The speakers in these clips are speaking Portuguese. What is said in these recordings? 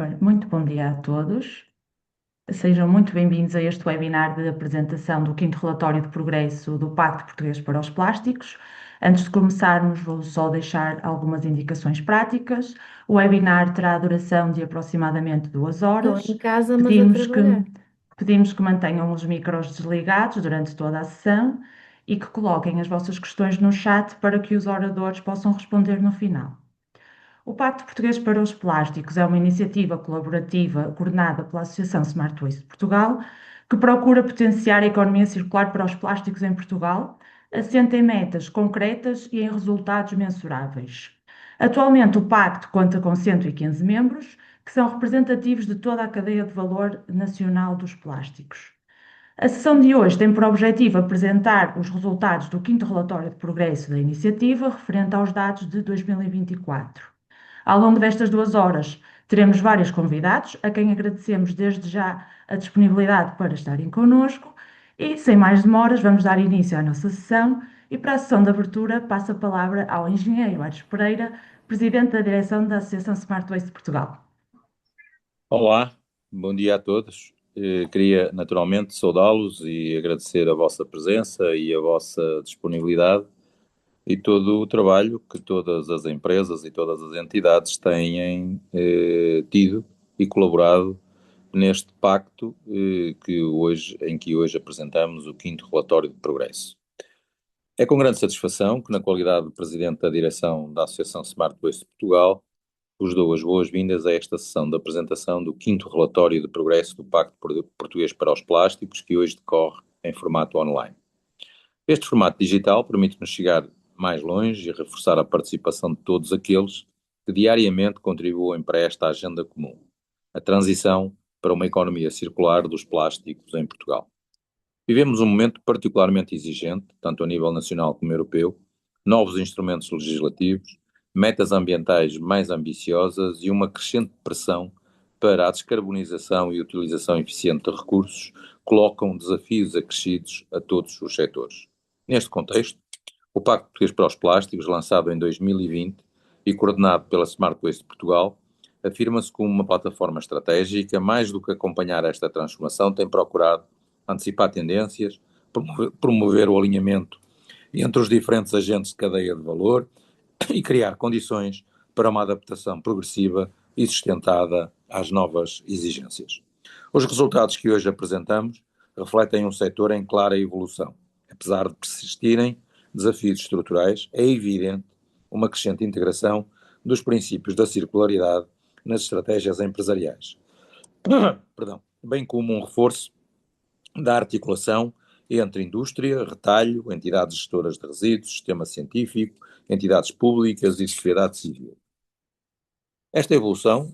Ora, muito bom dia a todos. Sejam muito bem-vindos a este webinar de apresentação do quinto relatório de progresso do Pacto Português para os Plásticos. Antes de começarmos, vou só deixar algumas indicações práticas. O webinar terá a duração de aproximadamente 2 Estou em horas. casa, mas a Pedimos que, trabalhar. pedimos que mantenham os micros desligados durante toda a sessão e que coloquem as vossas questões no chat para que os oradores possam responder no final. O Pacto Português para os Plásticos é uma iniciativa colaborativa coordenada pela Associação Smart Waste Portugal, que procura potenciar a economia circular para os plásticos em Portugal, assente em metas concretas e em resultados mensuráveis. Atualmente, o Pacto conta com 115 membros, que são representativos de toda a cadeia de valor nacional dos plásticos. A sessão de hoje tem por objetivo apresentar os resultados do quinto relatório de progresso da iniciativa, referente aos dados de 2024. Ao longo destas 2 horas, teremos vários convidados, a quem agradecemos desde já a disponibilidade para estarem connosco. E, sem mais demoras, vamos dar início à nossa sessão. E para a sessão de abertura, passo a palavra ao engenheiro Aires Pereira, presidente da direção da Associação Smart Waste de Portugal. Olá, bom dia a todos. Queria naturalmente saudá-los e agradecer a vossa presença e a vossa disponibilidade e todo o trabalho que todas as empresas e todas as entidades têm tido e colaborado neste pacto em que hoje apresentamos o quinto relatório de progresso. É com grande satisfação que, na qualidade de presidente da direção da Associação Smart Waste Portugal, vos dou as boas-vindas a esta sessão de apresentação do quinto relatório de progresso do Pacto Português para os Plásticos, que hoje decorre em formato online. Este formato digital permite-nos chegar mais longe e reforçar a participação de todos aqueles que diariamente contribuem para esta agenda comum, a transição para uma economia circular dos plásticos em Portugal. Vivemos um momento particularmente exigente, tanto a nível nacional como europeu, novos instrumentos legislativos, metas ambientais mais ambiciosas e uma crescente pressão para a descarbonização e utilização eficiente de recursos colocam desafios acrescidos a todos os setores. Neste contexto, o Pacto Português para os Plásticos, lançado em 2020 e coordenado pela Smart Waste Portugal, afirma-se como uma plataforma estratégica. Mais do que acompanhar esta transformação, tem procurado antecipar tendências, promover o alinhamento entre os diferentes agentes de cadeia de valor e criar condições para uma adaptação progressiva e sustentada às novas exigências. Os resultados que hoje apresentamos refletem um setor em clara evolução. Apesar de persistirem desafios estruturais, é evidente uma crescente integração dos princípios da circularidade nas estratégias empresariais. Perdão, bem como um reforço da articulação entre indústria, retalho, entidades gestoras de resíduos, sistema científico, entidades públicas e sociedade civil. Esta evolução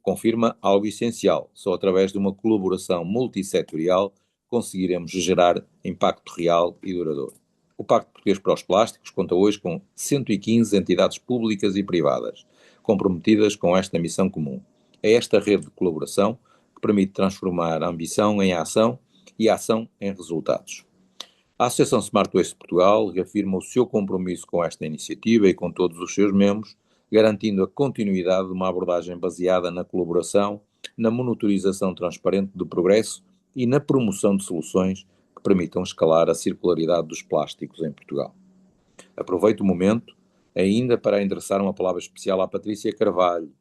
confirma algo essencial. Só através de uma colaboração multissetorial conseguiremos gerar impacto real e duradouro. O Pacto Português para os Plásticos conta hoje com 115 entidades públicas e privadas comprometidas com esta missão comum. É esta rede de colaboração que permite transformar a ambição em ação e a ação em resultados. A Associação Smart Waste Portugal reafirma o seu compromisso com esta iniciativa e com todos os seus membros, garantindo a continuidade de uma abordagem baseada na colaboração, na monitorização transparente do progresso e na promoção de soluções que permitam escalar a circularidade dos plásticos em Portugal. Aproveito o momento ainda para endereçar uma palavra especial à Patrícia Carvalho,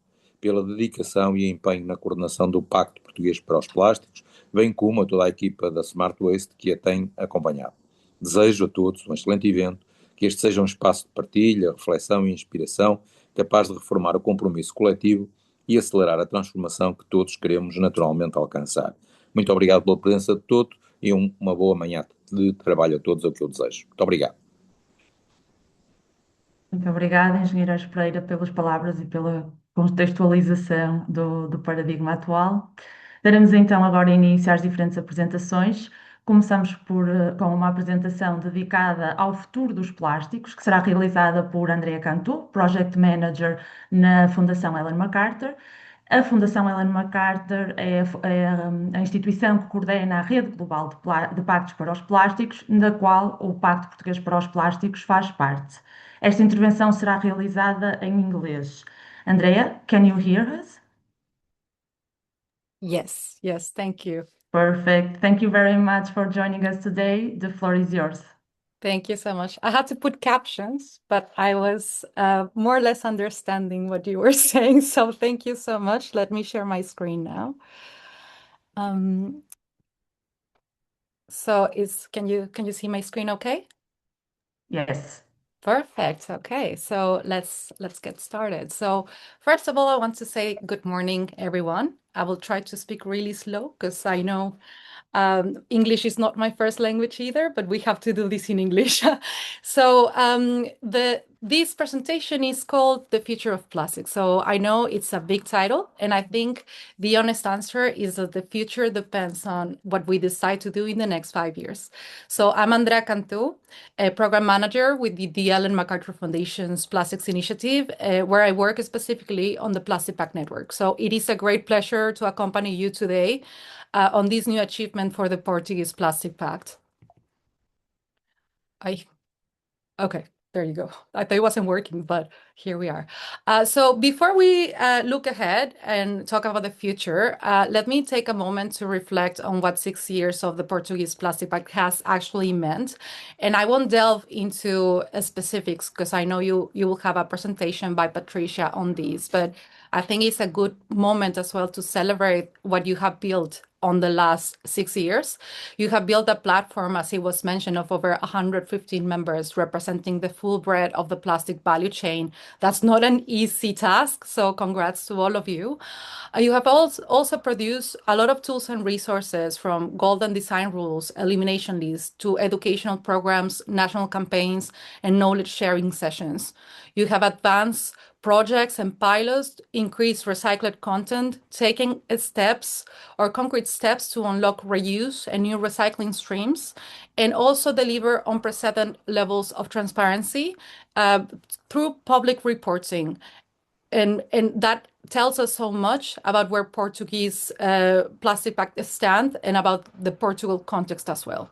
pela dedicação e empenho na coordenação do Pacto Português para os Plásticos, bem como a toda a equipa da Smart Waste que a tem acompanhado. Desejo a todos um excelente evento, que este seja um espaço de partilha, reflexão e inspiração, capaz de reformar o compromisso coletivo e acelerar a transformação que todos queremos naturalmente alcançar. Muito obrigado pela presença de todos e uma boa manhã de trabalho a todos, é o que eu desejo. Muito obrigado. Muito obrigada, engenheiro Aires Pereira, pelas palavras e pela contextualização do paradigma atual. Daremos então agora início às diferentes apresentações. Começamos com uma apresentação dedicada ao futuro dos plásticos, que será realizada por Andrea Cantu, Project Manager na Fundação Ellen MacArthur. A Fundação Ellen MacArthur é a instituição que coordena a rede global de pactos para os plásticos, da qual o Pacto Português para os Plásticos faz parte. Esta intervenção será realizada em inglês. Andrea, can you hear us? Yes, yes, thank you. Perfect. Thank you very much for joining us today. The floor is yours. Thank you so much. I had to put captions, but I was more or less understanding what you were saying. So thank you so much. Let me share my screen now. Um, so can you see my screen okay? Yes. Perfect. Okay, so let's get started. So first of all, I want to say good morning, everyone. I will try to speak really slow because I know English is not my first language either, but we have to do this in English. So this presentation is called The Future of Plastic. So I know it's a big title, and I think the honest answer is that the future depends on what we decide to do in the next 5 years. So I'm Andrea Cantu, a program manager with the Ellen MacArthur Foundation's Plastics Initiative, where I work specifically on the Plastic Pact Network. So it is a great pleasure to accompany you today on this new achievement for the Portuguese Plastic Pact. Okay, there you go. I thought it wasn't working, but here we are. So before we look ahead and talk about the future, let me take a moment to reflect on what 6 years of the Portuguese Plastic Pact has actually meant. And I won't delve into specifics because I know you will have a presentation by Patricia on these, but I think it's a good moment as well to celebrate what you have built on the last 6 years. You have built a platform, as it was mentioned, of over 115 members representing the full breadth of the plastic value chain. That's not an easy task, so congrats to all of you. You have also produced a lot of tools and resources from golden design rules, elimination lists, to educational programs, national campaigns, and knowledge sharing sessions. You have advanced projects and pilots, increase recycled content, taking steps or concrete steps to unlock reuse and new recycling streams, and also deliver unprecedented levels of transparency uh, through public reporting. And that tells us so much about where Portuguese Plastic Pact stand and about the Portugal context as well.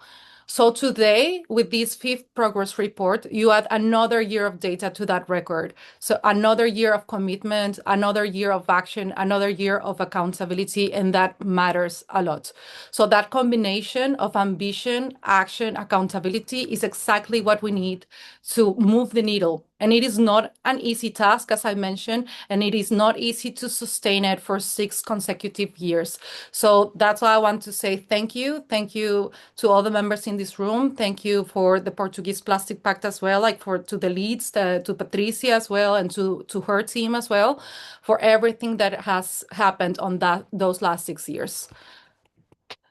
So today, with this fifth progress report, you add another year of data to that record. So another year of commitment, another year of action, another year of accountability, and that matters a lot. So that combination of ambition, action, accountability is exactly what we need to move the needle. And it is not an easy task, as I mentioned, and it is not easy to sustain it for 6 consecutive years. So that's why I want to say thank you. Thank you to all the members in this room. Thank you for the Portuguese Plastic Pact as well, like to the leads, to Patricia as well, and to her team as well, for everything that has happened on those last 6 years.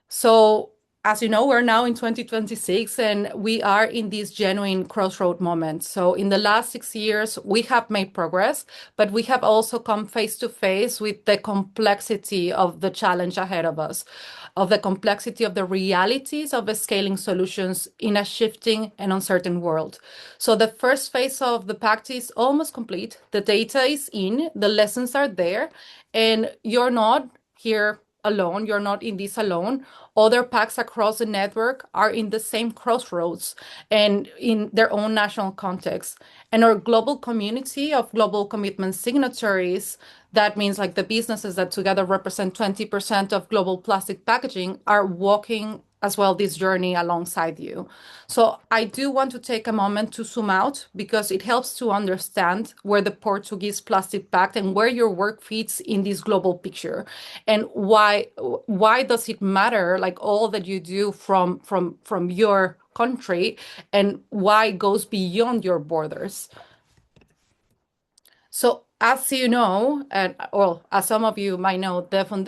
So, as you know, we're now in 2026 and we are in this genuine crossroad moment. So, in the last 6 years, we have made progress, but we have also come face to face with the complexity of the challenge ahead of us, of the complexity of the realities of scaling solutions in a shifting and uncertain world. So, the first phase of the pact is almost complete. The data is in, the lessons are there, and you're not here alone. You're not in this alone. Other pacts across the network are in the same crossroads and in their own national context. And our global community of global commitment signatories, that means like the businesses that together represent 20% of global plastic packaging, are walking as well this journey alongside you. So I do want to take a moment to zoom out because it helps to understand where the Portuguese Plastic Pact and where your work fits in this global picture, and why does it matter, like all that you do from your country, and why it goes beyond your borders. So as you know, and well, as some of you might know,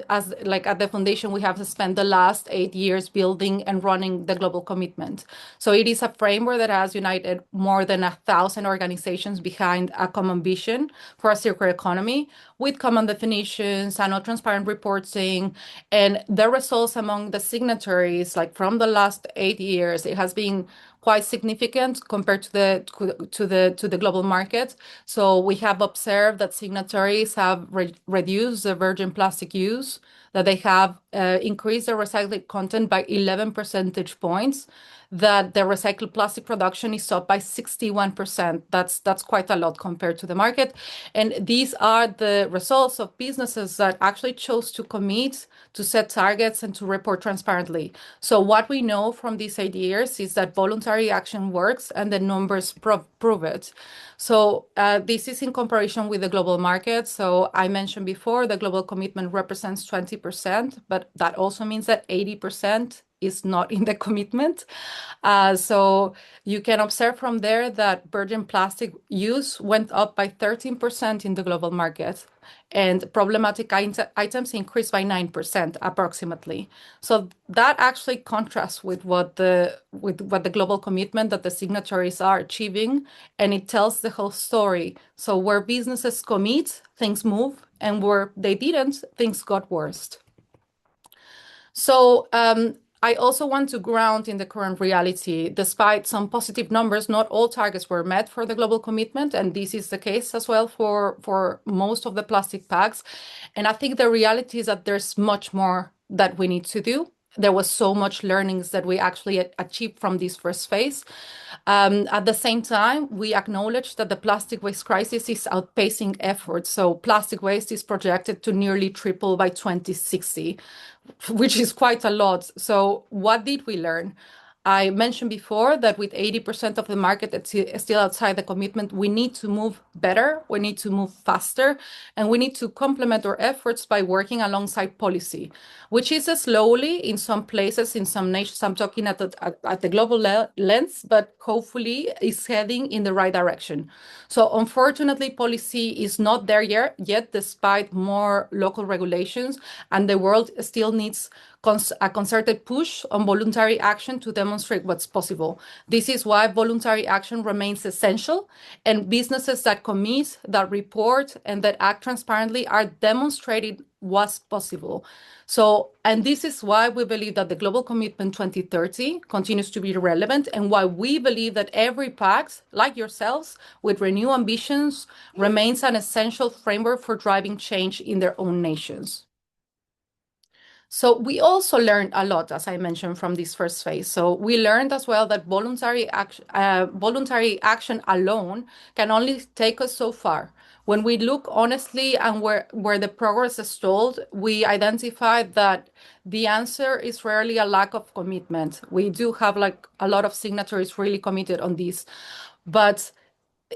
as like at the foundation, we have spent the last 8 years building and running the global commitment. So it is a framework that has united more than 1,000 organizations behind a common vision for a circular economy, with common definitions, annual transparent reporting, and the results among the signatories, like from the last 8 years, it has been quite significant compared to the global market. So we have observed that signatories have reduced the virgin plastic use, that they have increased their recycled content by 11 percentage points, that the recycled plastic production is up by 61%. That's quite a lot compared to the market. And these are the results of businesses that actually chose to commit, to set targets, and to report transparently. So what we know from these 8 years is that voluntary action works, and the numbers prove it. So this is in comparison with the global market. So I mentioned before, the global commitment represents 20%, but that also means that 80% is not in the commitment. So you can observe from there that virgin plastic use went up by 13% in the global market, and problematic items increased by 9% approximately. So that actually contrasts with what the global commitment that the signatories are achieving, and it tells the whole story. So where businesses commit, things move, and where they didn't, things got worse. So I also want to ground in the current reality. Despite some positive numbers, not all targets were met for the global commitment, and this is the case as well for most of the plastic packs. And I think the reality is that there's much more that we need to do. There was so much learnings that we actually achieved from this first phase. At the same time, we acknowledge that the plastic waste crisis is outpacing efforts. So plastic waste is projected to nearly triple by 2060, which is quite a lot. So what did we learn? I mentioned before that with 80% of the market that's still outside the commitment, we need to move better, we need to move faster, and we need to complement our efforts by working alongside policy, which is slowly in some places, in some nations. I'm talking at the global lens, but hopefully is heading in the right direction. So unfortunately, policy is not there yet, despite more local regulations, and the world still needs a concerted push on voluntary action to demonstrate what's possible. This is why voluntary action remains essential, and businesses that commit, that report, and that act transparently are demonstrating what's possible. So, and this is why we believe that the Global Commitment 2030 continues to be relevant, and why we believe that every pact, like yourselves, with renewed ambitions, remains an essential framework for driving change in their own nations. So we also learned a lot, as I mentioned, from this first phase. So we learned as well that voluntary action alone can only take us so far. When we look honestly and where the progress is stalled, we identified that the answer is rarely a lack of commitment. We do have like a lot of signatories really committed on this, but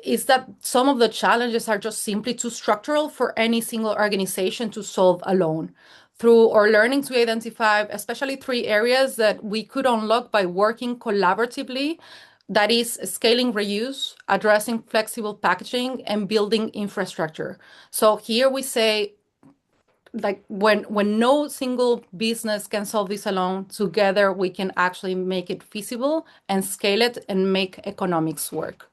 is that some of the challenges are just simply too structural for any single organization to solve alone. Through our learnings, we identify especially 3 areas that we could unlock by working collaboratively. That is scaling reuse, addressing flexible packaging, and building infrastructure. So here we say, like when no single business can solve this alone, together we can actually make it feasible and scale it and make economics work.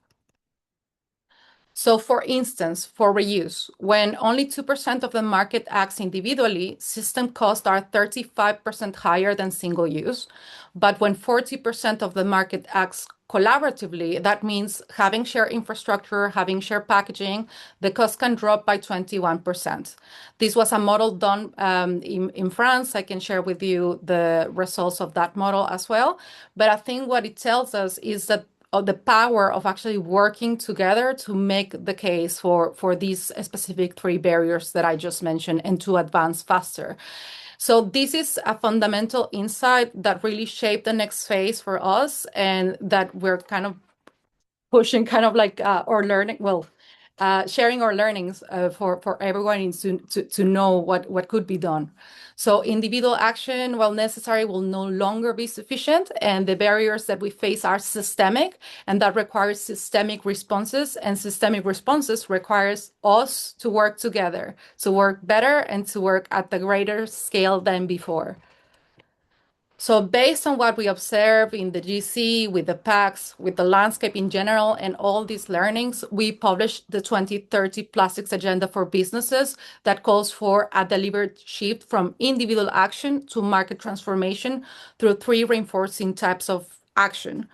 So for instance, for reuse, when only 2% of the market acts individually, system costs are 35% higher than single use. But when 40% of the market acts collaboratively, that means having shared infrastructure, having shared packaging, the cost can drop by 21%. This was a model done in France. I can share with you the results of that model as well. But I think what it tells us is that the power of actually working together to make the case for these specific 3 barriers that I just mentioned and to advance faster. So this is a fundamental insight that really shaped the next phase for us, and that we're kind of pushing kind of like our learning, sharing our learnings for everyone to know what could be done. So individual action, while necessary, will no longer be sufficient, and the barriers that we face are systemic, and that requires systemic responses, and systemic responses requires us to work together, to work better, and to work at the greater scale than before. So based on what we observe in the GC, with the packs, with the landscape in general, and all these learnings, we published the 2030 Plastics Agenda for Businesses that calls for a deliberate shift from individual action to market transformation through 3 reinforcing types of action.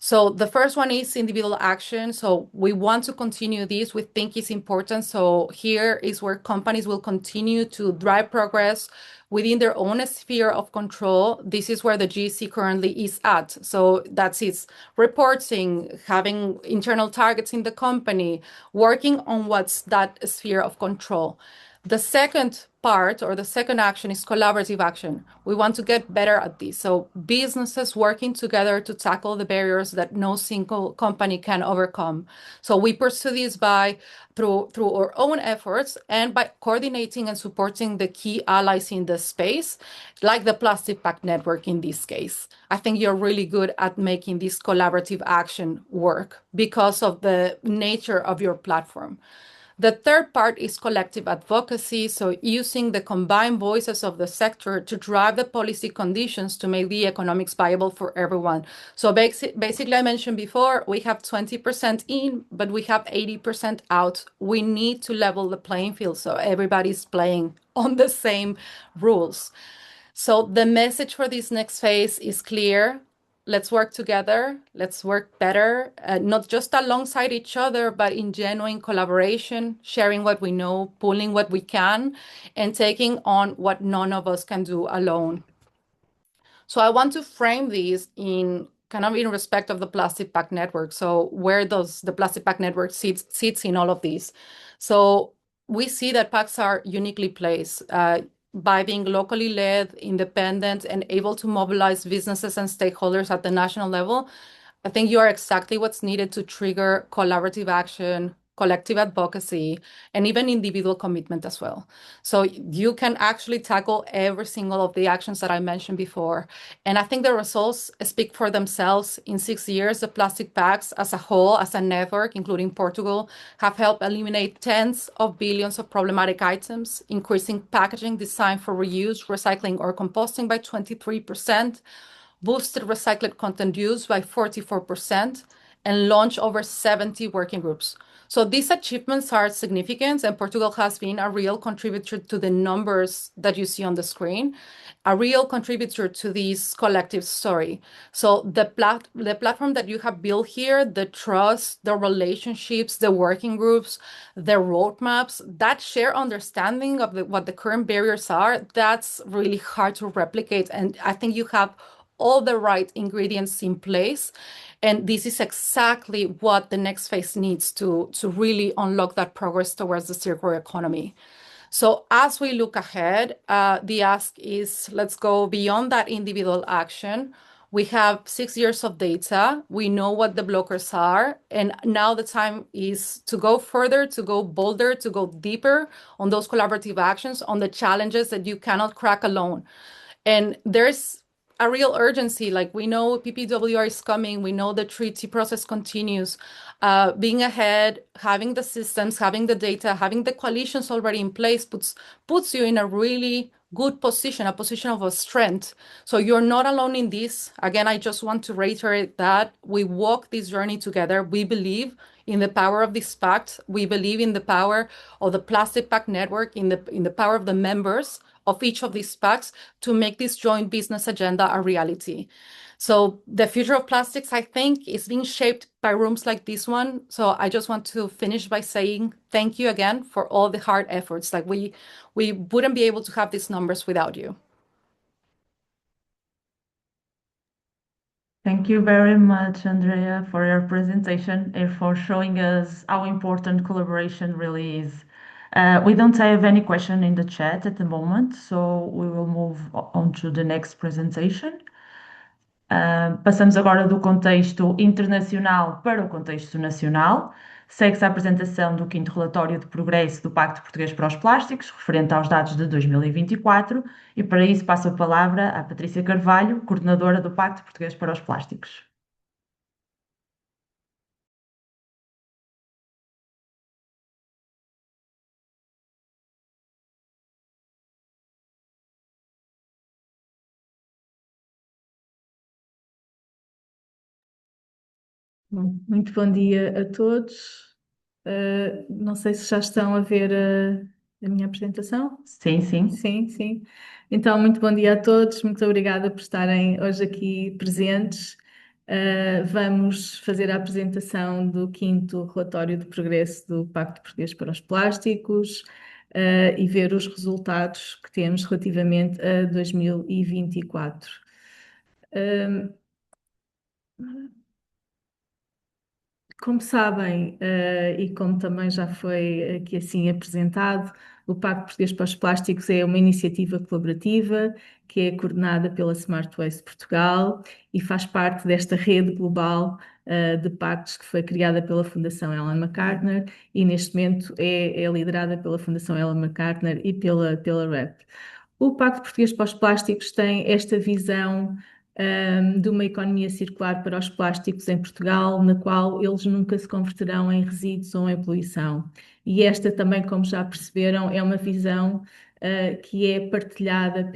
So the first one is individual action. So we want to continue this. We think it's important. So here is where companies will continue to drive progress within their own sphere of control. This is where the GEC currently is at. So that's its reporting, having internal targets in the company, working on what's that sphere of control. The second part or the second action is collaborative action. We want to get better at this. So businesses working together to tackle the barriers that no single company can overcome. So we pursue this through our own efforts and by coordinating and supporting the key allies in the space, like the Plastic Pact Network in this case. I think you're really good at making this collaborative action work because of the nature of your platform. The third part is collective advocacy, so using the combined voices of the sector to drive the policy conditions to make the economics viable for everyone. So basically, I mentioned before, we have 20% in, but we have 80% out. We need to level the playing field so everybody's playing on the same rules. So the message for this next phase is clear. Let's work together. Let's work better, not just alongside each other, but in genuine collaboration, sharing what we know, pulling what we can, and taking on what none of us can do alone. So I want to frame this in kind of in respect of the Plastic Pact Network. So where does the Plastic Pact Network sits in all of this? So we see that pacts are uniquely placed by being locally led, independent, and able to mobilize businesses and stakeholders at the national level. I think you are exactly what's needed to trigger collaborative action, collective advocacy, and even individual commitment as well. So you can actually tackle every single of the actions that I mentioned before. And I think the results speak for themselves. In 6 years, the plastic pacts as a whole, as a network, including Portugal, have helped eliminate tens of billions of problematic items, increasing packaging designed for reuse, recycling, or composting by 23%, boosted recycled content use by 44%, and launched over 70 working groups. So these achievements are significant, and Portugal has been a real contributor to the numbers that you see on the screen, a real contributor to this collective story. So the platform that you have built here, the trust, the relationships, the working groups, the roadmaps, that shared understanding of what the current barriers are, that's really hard to replicate. And I think you have all the right ingredients in place. And this is exactly what the next phase needs to really unlock that progress towards the circular economy. So as we look ahead, the ask is let's go beyond that individual action. We have 6 years of data. We know what the blockers are. And now the time is to go further, to go bolder, to go deeper on those collaborative actions, on the challenges that you cannot crack alone. And there's a real urgency. Like we know PPWR is coming. We know the treaty process continues. Being ahead, having the systems, having the data, having the coalitions already in place puts you in a really good position, a position of a strength. So you're not alone in this. Again, I just want to reiterate that we walk this journey together. We believe in the power of this pact. We believe in the power of the Plastic Pact Network, in the power of the members of each of these pacts to make this joint business agenda a reality. So the future of plastics, I think, is being shaped by rooms like this one. So I just want to finish by saying thank you again for all the hard efforts. Like we wouldn't be able to have these numbers without you. Thank you very much, Andrea, for your presentation and for showing us how important collaboration really is. We don't have any question in the chat at the moment, so we will move on to the next presentation. Passamos agora do contexto internacional para o contexto nacional. Segue-se a apresentação do quinto relatório de progresso do Pacto Português para os Plásticos, referente aos dados de 2024, e para isso passo a palavra à Patrícia Carvalho, coordenadora do Pacto Português para os Plásticos. Bom, muito bom dia a todos. Não sei se já estão a ver a minha apresentação. Sim, sim. Sim, sim. Então, muito bom dia a todos. Muito obrigada por estarem hoje aqui presentes. Vamos fazer a apresentação do 5º relatório de progresso do Pacto Português para os Plásticos, e ver os resultados que temos relativamente a 2024. Como sabem, e como também já foi aqui assim apresentado, o Pacto Português para os Plásticos é uma iniciativa colaborativa que é coordenada pela Smart Waste Portugal e faz parte desta rede global de pactos que foi criada pela Fundação Ellen MacArthur e neste momento é liderada pela Fundação Ellen MacArthur e pela REP. O Pacto Português para os Plásticos tem esta visão de uma economia circular para os plásticos em Portugal, na qual eles nunca se converterão em resíduos ou em poluição. E esta também, como já perceberam, é uma visão que é partilhada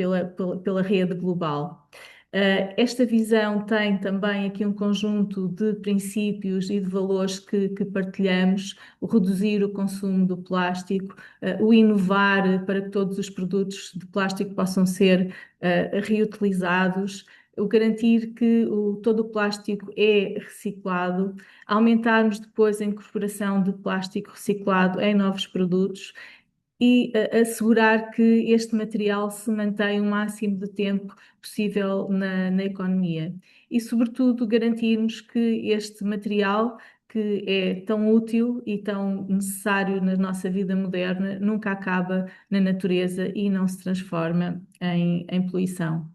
pela rede global. Esta visão tem também aqui um conjunto de princípios e de valores que partilhamos: o reduzir o consumo do plástico, o inovar para que todos os produtos de plástico possam ser reutilizados, o garantir que todo o plástico é reciclado, aumentarmos depois a incorporação de plástico reciclado em novos produtos e assegurar que este material se mantém o máximo de tempo possível na economia. E, sobretudo, garantirmos que este material, que é tão útil e tão necessário na nossa vida moderna, nunca acaba na natureza e não se transforma em poluição.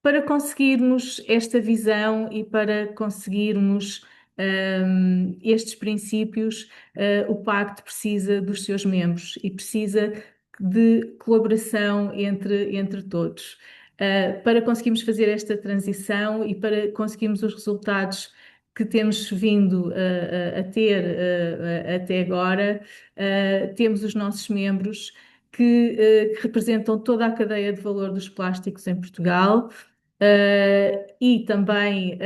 Para conseguirmos esta visão e para conseguirmos estes princípios, o Pacto precisa dos seus membros e precisa de colaboração entre todos. Para conseguirmos fazer esta transição e para conseguirmos os resultados que temos vindo a ter até agora, temos os nossos membros que representam toda a cadeia de valor dos plásticos em Portugal. E também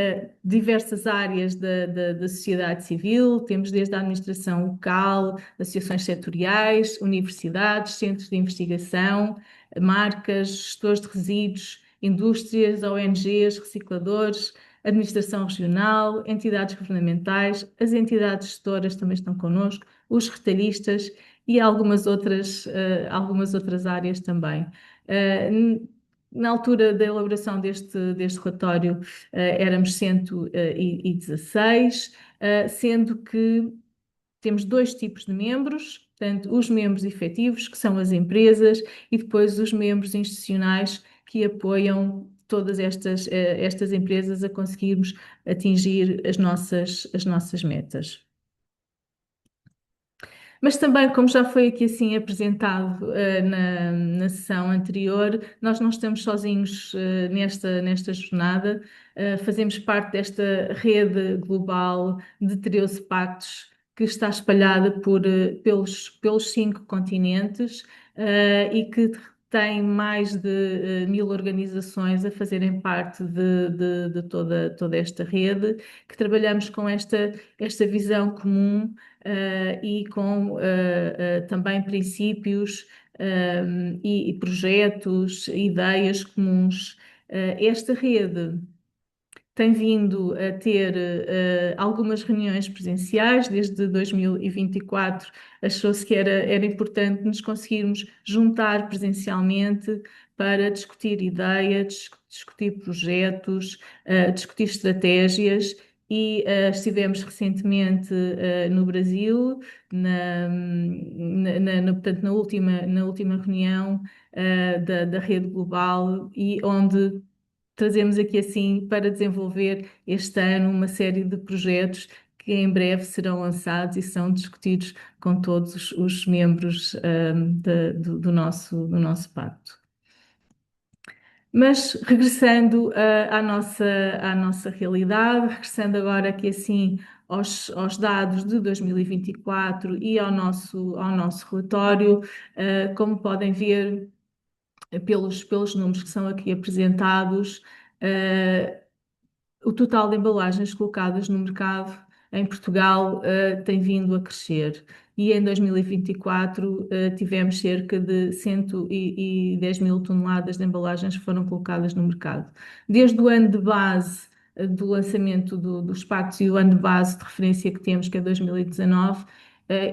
diversas áreas da sociedade civil, temos desde a administração local, associações setoriais, universidades, centros de investigação, marcas, gestores de resíduos, indústrias, ONGs, recicladores, administração regional, entidades governamentais, as entidades gestoras também estão connosco, os retalhistas e algumas outras áreas também. Na altura da elaboração deste relatório, éramos 116, sendo que temos 2 tipos de membros, portanto, os membros efetivos, que são as empresas, e depois os membros institucionais que apoiam todas estas empresas a conseguirmos atingir as nossas metas. Mas também, como já foi aqui assim apresentado na sessão anterior, nós não estamos sozinhos nesta jornada. Fazemos parte desta rede global de 13 pactos que está espalhada pelos 5 continentes e que tem mais de 1000 organizações a fazerem parte de toda esta rede, que trabalhamos com esta visão comum e com também princípios e projetos, ideias comuns. Esta rede tem vindo a ter algumas reuniões presenciais desde 2024. Achou-se que era importante nos conseguirmos juntar presencialmente para discutir ideias, discutir projetos, discutir estratégias. E estivemos recentemente no Brasil, portanto, na última reunião da Rede Global, e onde trazemos aqui assim para desenvolver este ano uma série de projetos que em breve serão lançados e são discutidos com todos os membros do nosso pacto. Mas regressando à nossa realidade, regressando agora aqui assim aos dados de 2024 e ao nosso relatório, como podem ver pelos números que são aqui apresentados, o total de embalagens colocadas no mercado em Portugal tem vindo a crescer e em 2024 tivemos cerca de 110 mil toneladas de embalagens que foram colocadas no mercado. Desde o ano de base do lançamento dos pactos e o ano de base de referência que temos, que é 2019,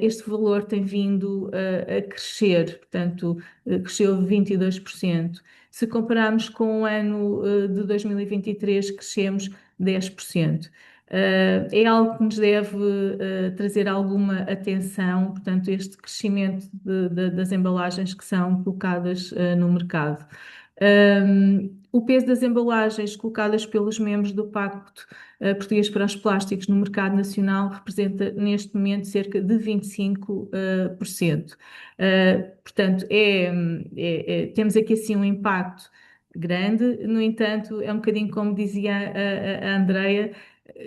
este valor tem vindo a crescer, portanto, cresceu 22%. Se compararmos com o ano de 2023, crescemos 10%. É algo que nos deve trazer alguma atenção, portanto, este crescimento das embalagens que são colocadas no mercado. O peso das embalagens colocadas pelos membros do Pacto Português para os Plásticos no mercado nacional representa neste momento cerca de 25%. Portanto, temos aqui assim um impacto grande, no entanto, é um bocadinho como dizia a Andreia,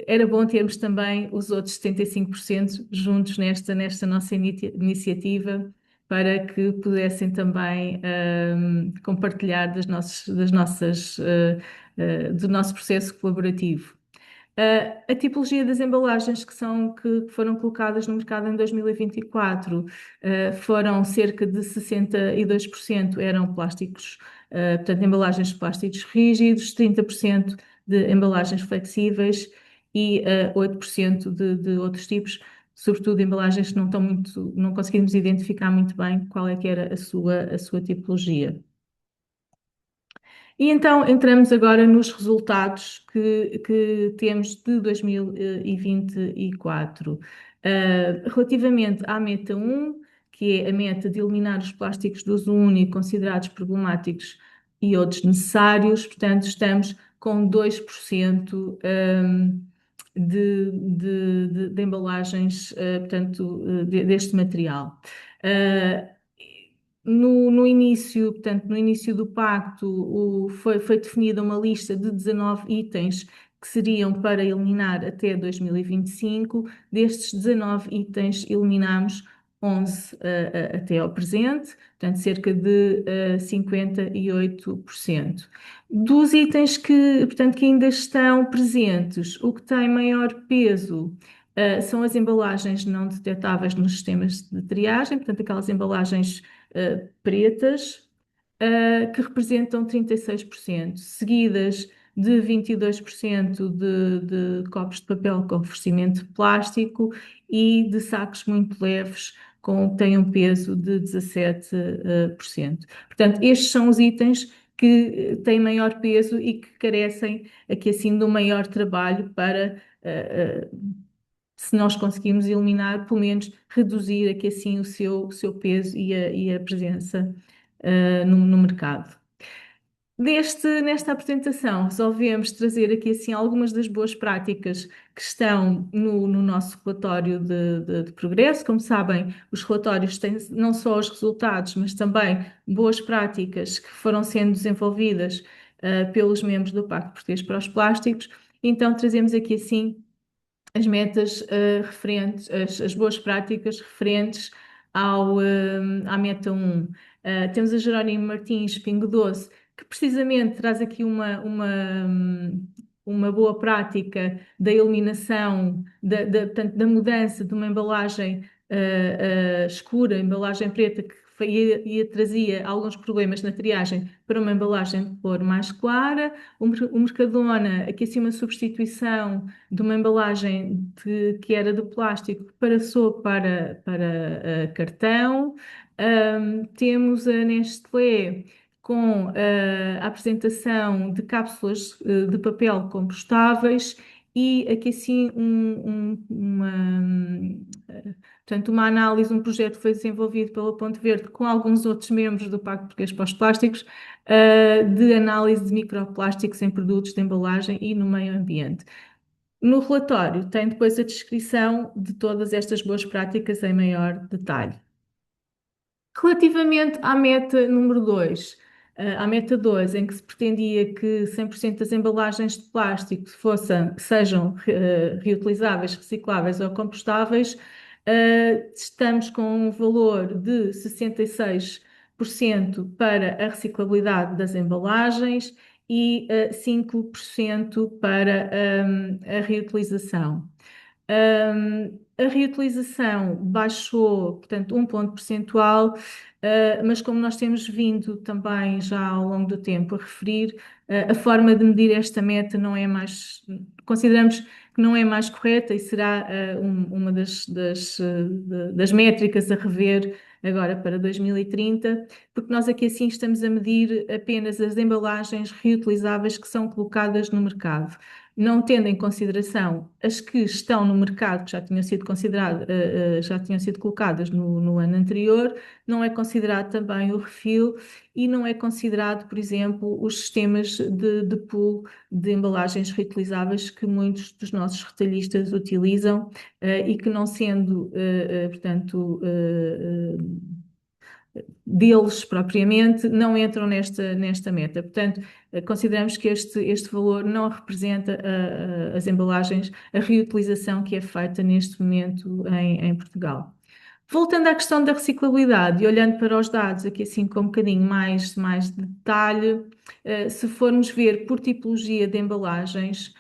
era bom termos também os outros 75% juntos nesta nossa iniciativa para que pudessem também compartilhar do nosso processo colaborativo. A tipologia das embalagens que foram colocadas no mercado em 2024 foram cerca de 62% eram plásticos, portanto, embalagens de plásticos rígidos, 30% de embalagens flexíveis e 8% de outros tipos, sobretudo embalagens que não conseguimos identificar muito bem qual é que era a sua tipologia. E então entramos agora nos resultados que temos de 2024. Relativamente à meta 1, que é a meta de eliminar os plásticos de uso único considerados problemáticos e outros necessários, portanto, estamos com 2% de embalagens, portanto, deste material. No início, portanto, no início do pacto, foi definida uma lista de 19 itens que seriam para eliminar até 2025. Destes 19 itens, eliminamos 11 até ao presente, portanto, cerca de 58%. Dos itens portanto, que ainda estão presentes, o que tem maior peso são as embalagens não detectáveis nos sistemas de triagem, portanto, aquelas embalagens pretas, que representam 36%, seguidas de 22% de copos de papel com revestimento de plástico e de sacos muito leves que têm um peso de 17%. Portanto, estes são os itens que têm maior peso e que carecem aqui assim de um maior trabalho para se nós conseguirmos eliminar, pelo menos reduzir aqui assim o seu peso e a presença no mercado. Nesta apresentação, resolvemos trazer aqui assim algumas das boas práticas que estão no nosso relatório de progresso. Como sabem, os relatórios têm não só os resultados, mas também boas práticas que foram sendo desenvolvidas pelos membros do Pacto Português para os Plásticos. Então, trazemos aqui assim as metas referentes, as boas práticas referentes à meta 1. Temos a Jerónimo Martins Pingo Doce, que precisamente traz aqui uma boa prática da eliminação, portanto, da mudança de uma embalagem escura, embalagem preta, que trazia alguns problemas na triagem, para uma embalagem de cor mais clara. O Mercadona, aqui assim uma substituição de uma embalagem que era de plástico que passou para cartão. Temos a Nestlé com a apresentação de cápsulas de papel compostáveis e aqui assim portanto, uma análise, um projeto foi desenvolvido pela Ponte Verde com alguns outros membros do Pacto Português para os Plásticos de análise de microplásticos em produtos de embalagem e no meio ambiente. No relatório tem depois a descrição de todas estas boas práticas em maior detalhe. Relativamente à meta número 2, à meta 2, em que se pretendia que 100% das embalagens de plástico sejam reutilizáveis, recicláveis ou compostáveis, estamos com um valor de 66% para a reciclabilidade das embalagens e 5% para a reutilização. A reutilização baixou, portanto, um ponto percentual, mas como nós temos vindo também já ao longo do tempo a referir, a forma de medir esta meta não é mais, consideramos que não é mais correta e será uma das métricas a rever agora para 2030, porque nós aqui assim estamos a medir apenas as embalagens reutilizáveis que são colocadas no mercado, não tendo em consideração as que estão no mercado, que já tinham sido já tinham sido colocadas no ano anterior, não é considerado também o refill e não é considerado, por exemplo, os sistemas de pool de embalagens reutilizáveis que muitos dos nossos retalhistas utilizam e que não sendo, portanto, deles propriamente, não entram nesta meta. Portanto, consideramos que este valor não representa as embalagens, a reutilização que é feita neste momento em Portugal. Voltando à questão da reciclabilidade e olhando para os dados aqui assim com um bocadinho mais de detalhe, se formos ver por tipologia de embalagens,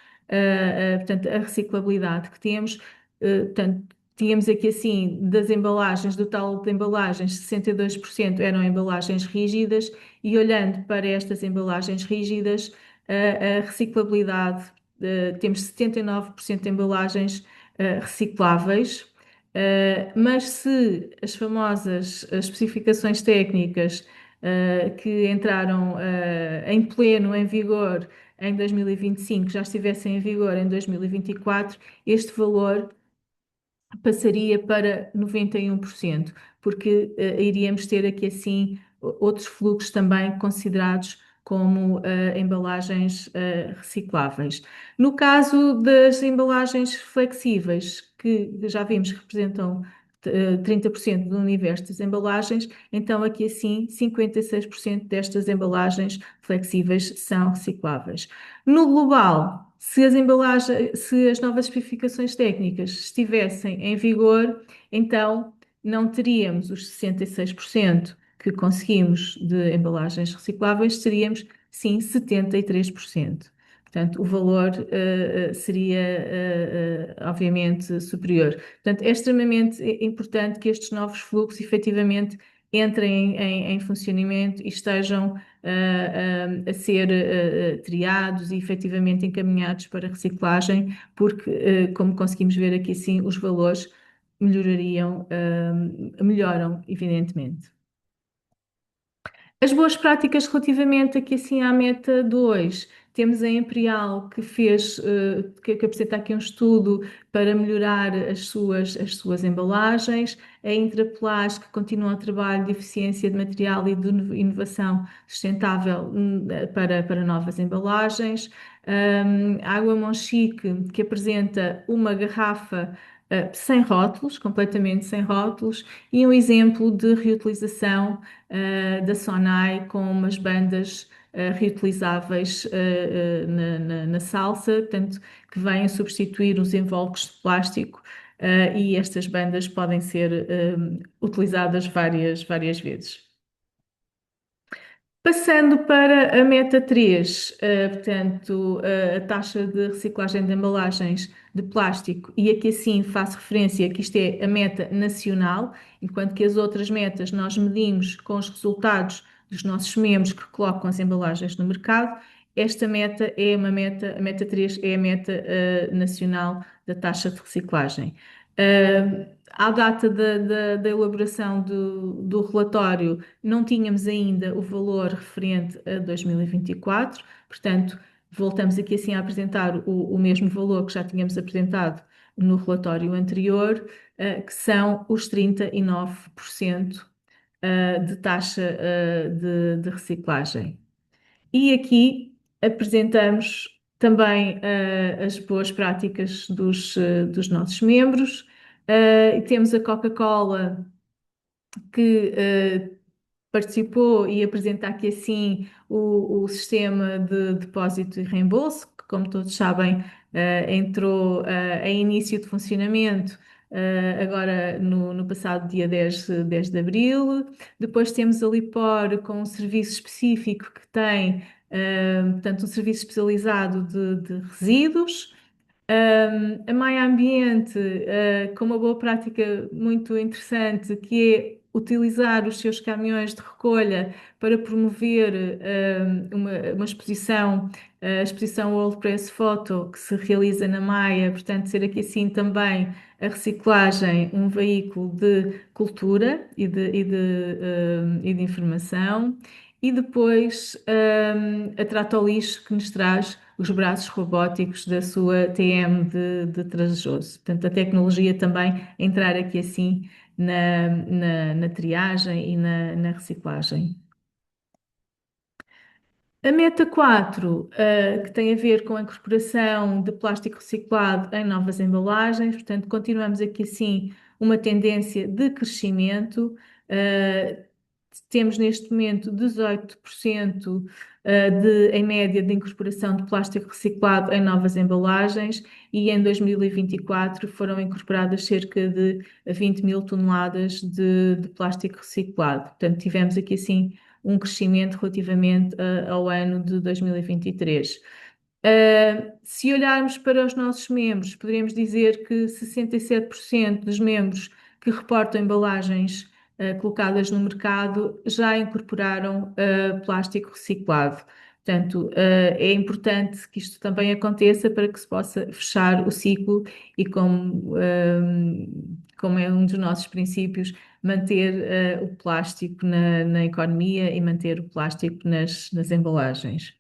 portanto, a reciclabilidade que temos, portanto, tínhamos aqui assim, das embalagens, do tal de embalagens, 62% eram embalagens rígidas e olhando para estas embalagens rígidas, a reciclabilidade, temos 79% de embalagens recicláveis. Mas se as famosas especificações técnicas que entraram em pleno, em vigor em 2025, já estivessem em vigor em 2024, este valor passaria para 91%, porque iríamos ter aqui assim outros fluxos também considerados como embalagens recicláveis. No caso das embalagens flexíveis, que já vimos que representam 30% do universo das embalagens, então aqui assim 56% destas embalagens flexíveis são recicláveis. No global, se as novas especificações técnicas estivessem em vigor, então não teríamos os 66% que conseguimos de embalagens recicláveis, teríamos sim 73%. Portanto, o valor seria, obviamente, superior. Portanto, é extremamente importante que estes novos fluxos efetivamente entrem em funcionamento e estejam a ser triados e efetivamente encaminhados para reciclagem, porque, como conseguimos ver aqui, sim, os valores melhoram, evidentemente. As boas práticas relativamente aqui assim à meta 2, temos a Imperial que fez, que apresenta aqui um estudo para melhorar as suas embalagens, a Intraplast que continua o trabalho de eficiência de material e de inovação sustentável para novas embalagens, a Água Monchique que apresenta uma garrafa sem rótulos, completamente sem rótulos, e um exemplo de reutilização da Sonai com umas bandas reutilizáveis na salsa, portanto, que vêm substituir os invólucros de plástico e estas bandas podem ser utilizadas várias vezes. Passando para a meta 3, portanto, a taxa de reciclagem de embalagens de plástico, e aqui sim faço referência que isto é a meta nacional, enquanto que as outras metas nós medimos com os resultados dos nossos membros que colocam as embalagens no mercado. Esta meta é a meta 3 é a meta nacional da taxa de reciclagem. À data da elaboração do relatório, não tínhamos ainda o valor referente a 2024, portanto, voltamos aqui assim a apresentar o mesmo valor que já tínhamos apresentado no relatório anterior, que são os 39% de taxa de reciclagem. E aqui apresentamos também as boas práticas dos nossos membros. E temos a Coca-Cola que participou e apresenta aqui assim o sistema de depósito e reembolso, que, como todos sabem, entrou em início de funcionamento agora no passado dia 10 de abril. Depois temos a Lipor com um serviço específico que tem, portanto, um serviço especializado de resíduos. A Maia Ambiente, com uma boa prática muito interessante, que é utilizar os seus caminhões de recolha para promover uma exposição, a exposição World Press Photo, que se realiza na Maia, portanto, ser aqui assim também a reciclagem um veículo de cultura e de informação. E depois a Tratolixo, que nos traz os braços robóticos da sua TM de Tratajoso. Portanto, a tecnologia também entrar aqui assim na triagem e na reciclagem. A meta 4, que tem a ver com a incorporação de plástico reciclado em novas embalagens, portanto, continuamos aqui assim uma tendência de crescimento. Temos neste momento 18% em média de incorporação de plástico reciclado em novas embalagens e em 2024 foram incorporadas cerca de 20 mil toneladas de plástico reciclado. Portanto, tivemos aqui assim um crescimento relativamente ao ano de 2023. Se olharmos para os nossos membros, poderíamos dizer que 67% dos membros que reportam embalagens colocadas no mercado já incorporaram plástico reciclado. Portanto, é importante que isto também aconteça para que se possa fechar o ciclo e, como é um dos nossos princípios, manter o plástico na economia e manter o plástico nas embalagens.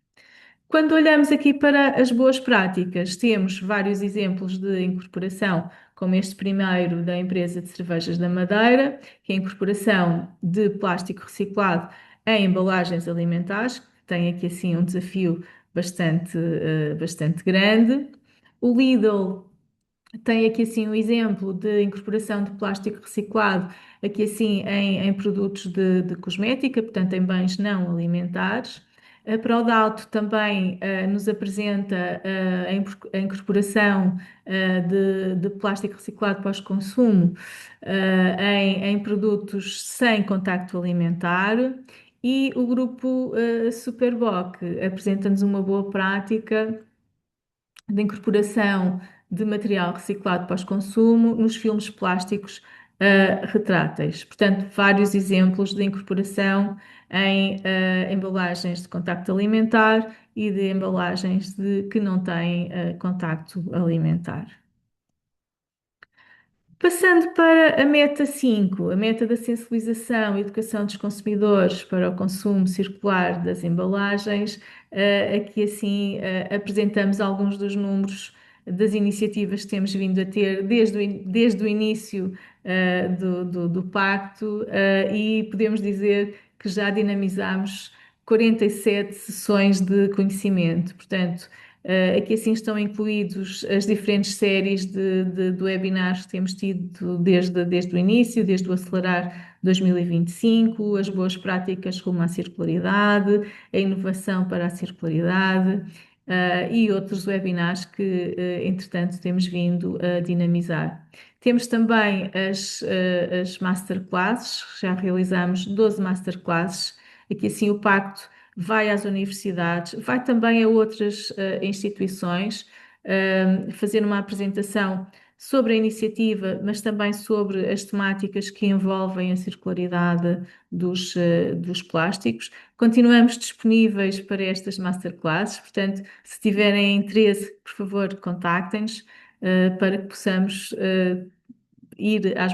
Quando olhamos aqui para as boas práticas, temos vários exemplos de incorporação, como este primeiro da empresa de cervejas da Madeira, que é a incorporação de plástico reciclado em embalagens alimentares, que tem aqui assim um desafio bastante grande. O Lidl tem aqui assim um exemplo de incorporação de plástico reciclado, aqui assim em produtos de cosmética, portanto em bens não alimentares. A Prodalto também nos apresenta a incorporação de plástico reciclado pós-consumo em produtos sem contacto alimentar. E o grupo Superboc apresenta-nos uma boa prática de incorporação de material reciclado pós-consumo nos filmes plásticos retráteis. Portanto, vários exemplos de incorporação em embalagens de contacto alimentar e de embalagens que não têm contacto alimentar. Passando para a meta 5, a meta da sensibilização e educação dos consumidores para o consumo circular das embalagens, aqui assim apresentamos alguns dos números das iniciativas que temos vindo a ter desde o início do pacto e podemos dizer que já dinamizamos 47 sessões de conhecimento. Portanto, aqui assim estão incluídos as diferentes séries de webinars que temos tido desde o início, desde o Acelerar 2025, as boas práticas rumo à circularidade, a inovação para a circularidade, e outros webinars que, entretanto, temos vindo a dinamizar. Temos também as masterclasses, já realizamos 12 masterclasses, aqui assim o Pacto vai às universidades, vai também a outras instituições fazer uma apresentação sobre a iniciativa, mas também sobre as temáticas que envolvem a circularidade dos plásticos. Continuamos disponíveis para estas masterclasses, portanto, se tiverem interesse, por favor, contactem-nos para que possamos ir às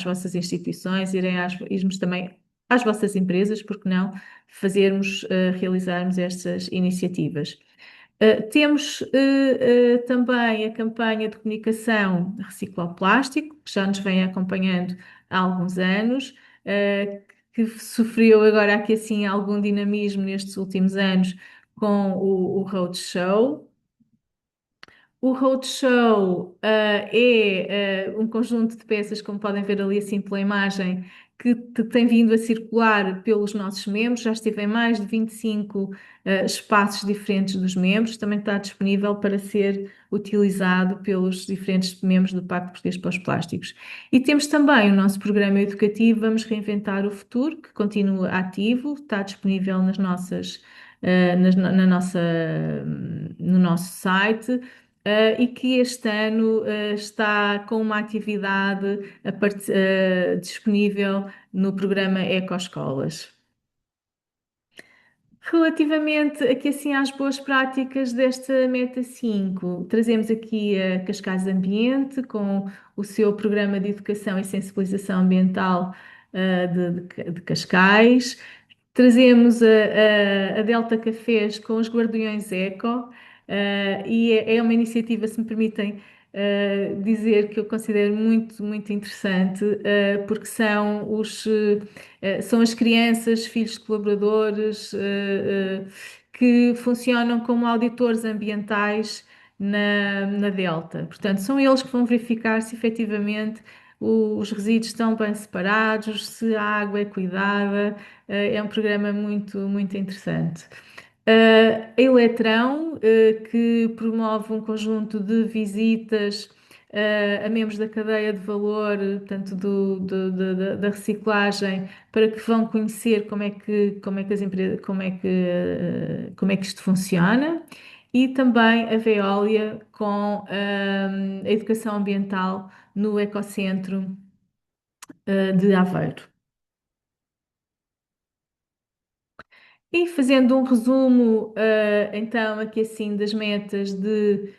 vossas instituições, irmos também às vossas empresas, porque não realizarmos estas iniciativas. Temos também a campanha de comunicação Recicla o Plástico, que já nos vem acompanhando há alguns anos, que sofreu agora aqui assim algum dinamismo nestes últimos anos com o Roadshow. O Roadshow é um conjunto de peças, como podem ver ali assim pela imagem, que tem vindo a circular pelos nossos membros. Já esteve em mais de 25 espaços diferentes dos membros. Também está disponível para ser utilizado pelos diferentes membros do Pacto Português para os Plásticos. E temos também o nosso programa educativo Vamos Reinventar o Futuro, que continua ativo, está disponível no nosso site. e que este ano está com uma atividade disponível no programa Ecoescolas. Relativamente aqui assim às boas práticas desta Meta 5, trazemos aqui a Cascais Ambiente com o seu programa de educação e sensibilização ambiental de Cascais. Trazemos a Delta Cafés com os Guardiões Eco, e é uma iniciativa, se me permitem dizer, que eu considero muito, muito interessante, porque são as crianças, filhos de colaboradores, que funcionam como auditores ambientais na Delta. Portanto, são eles que vão verificar se efetivamente os resíduos estão bem separados, se a água é cuidada. É um programa muito, muito interessante. A Eletrão, que promove um conjunto de visitas a membros da cadeia de valor, portanto, da reciclagem, para que vão conhecer como é que as empresas, como é que isto funciona. E também a Veolia com a educação ambiental no Ecocentro de Aveiro. E fazendo um resumo, então, aqui assim, das metas dos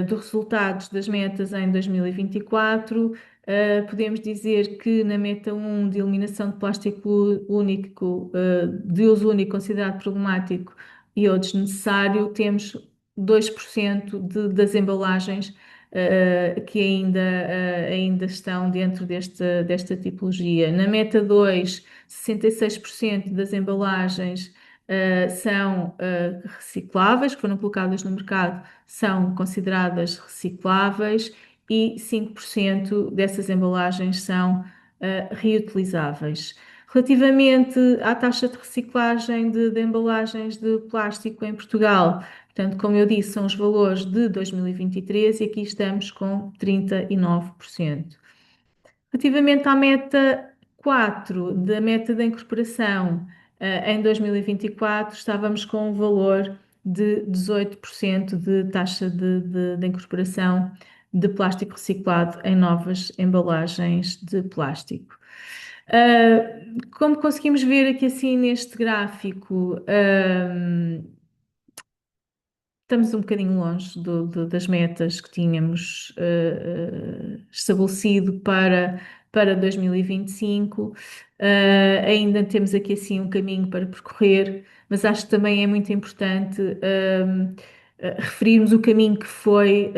resultados das metas em 2024, podemos dizer que na meta 1 de eliminação de plástico único, de uso único considerado problemático e ou desnecessário, temos 2% das embalagens que ainda estão dentro desta tipologia. Na meta 2, 66% das embalagens são recicláveis, que foram colocadas no mercado, são consideradas recicláveis, e 5% dessas embalagens são reutilizáveis. Relativamente à taxa de reciclagem de embalagens de plástico em Portugal, portanto, como eu disse, são os valores de 2023 e aqui estamos com 39%. Relativamente à meta 4 da meta da incorporação, em 2024 estávamos com um valor de 18% de taxa de incorporação de plástico reciclado em novas embalagens de plástico. Como conseguimos ver aqui assim neste gráfico, estamos um bocadinho longe das metas que tínhamos estabelecido para 2025. Ainda temos aqui assim um caminho para percorrer, mas acho que também é muito importante referirmos o caminho que foi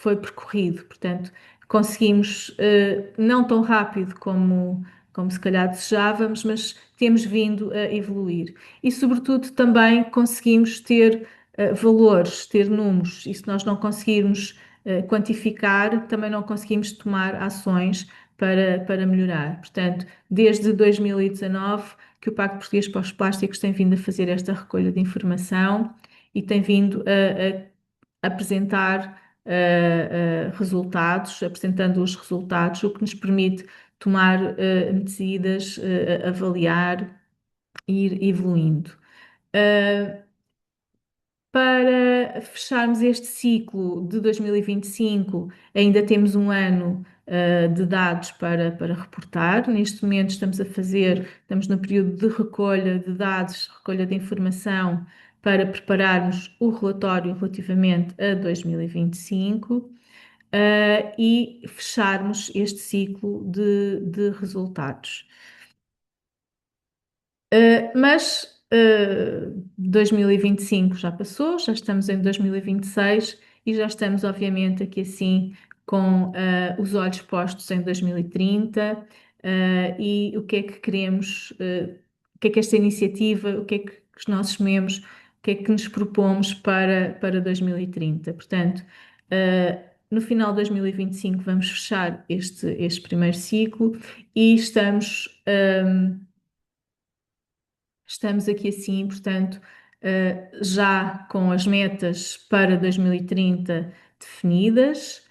percorrido. Portanto, conseguimos, não tão rápido como se calhar desejávamos, mas temos vindo a evoluir. E, sobretudo, também conseguimos ter valores, ter números, e se nós não conseguirmos quantificar, também não conseguimos tomar ações para melhorar. Portanto, desde 2019 que o Pacto Português para os Plásticos tem vindo a fazer esta recolha de informação e tem vindo a apresentar resultados, apresentando os resultados, o que nos permite tomar medidas, avaliar e ir evoluindo. Para fecharmos este ciclo de 2025, ainda temos um ano de dados para reportar. Neste momento estamos no período de recolha de dados, recolha de informação, para prepararmos o relatório relativamente a 2025 e fecharmos este ciclo de resultados. Mas 2025 já passou, já estamos em 2026 e já estamos, obviamente, aqui assim com os olhos postos em 2030 e o que é que queremos, o que é que esta iniciativa, o que é que os nossos membros, o que é que nos propomos para 2030. Portanto, no final de 2025 vamos fechar este primeiro ciclo e estamos aqui assim, portanto, já com as metas para 2030 definidas.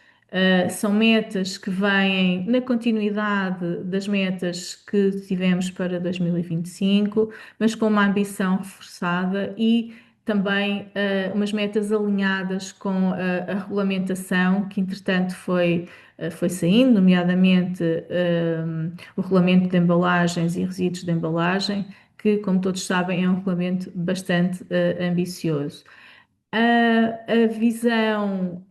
São metas que vêm na continuidade das metas que tivemos para 2025, mas com uma ambição reforçada e também umas metas alinhadas com a regulamentação que, entretanto, foi saindo, nomeadamente o regulamento de embalagens e resíduos de embalagem, que, como todos sabem, é um regulamento bastante ambicioso. A visão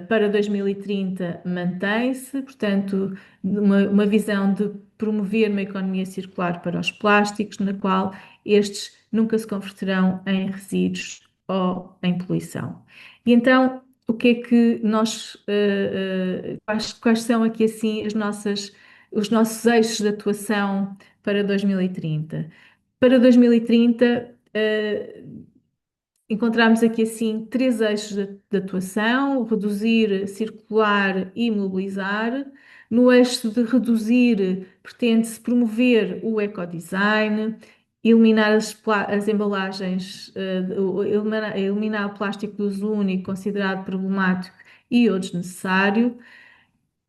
para 2030 mantém-se, portanto, uma visão de promover uma economia circular para os plásticos, na qual estes nunca se converterão em resíduos ou em poluição. E então, o que é que quais são aqui assim os nossos eixos de atuação para 2030? Para 2030, encontramos aqui assim três eixos de atuação: reduzir, circular e mobilizar. No eixo de reduzir, pretende-se promover o ecodesign, eliminar as embalagens, eliminar o plástico de uso único considerado problemático e ou desnecessário.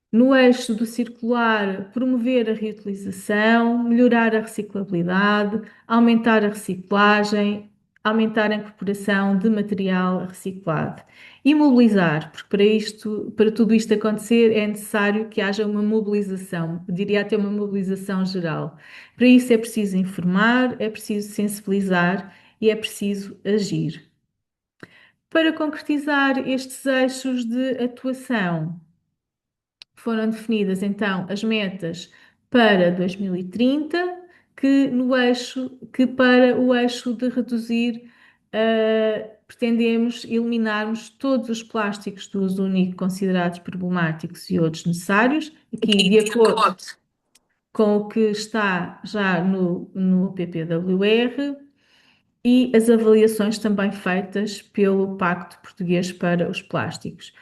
No eixo do circular, promover a reutilização, melhorar a reciclabilidade, aumentar a reciclagem, aumentar a incorporação de material reciclado. E mobilizar, porque para tudo isto acontecer é necessário que haja uma mobilização, eu diria até uma mobilização geral. Para isso é preciso informar, é preciso sensibilizar e é preciso agir. Para concretizar estes eixos de atuação, foram definidas então as metas para 2030, que para o eixo de reduzir, pretendemos eliminarmos todos os plásticos de uso único considerados problemáticos e outros necessários, aqui de acordo com o que está já no PPWR, e as avaliações também feitas pelo Pacto Português para os Plásticos.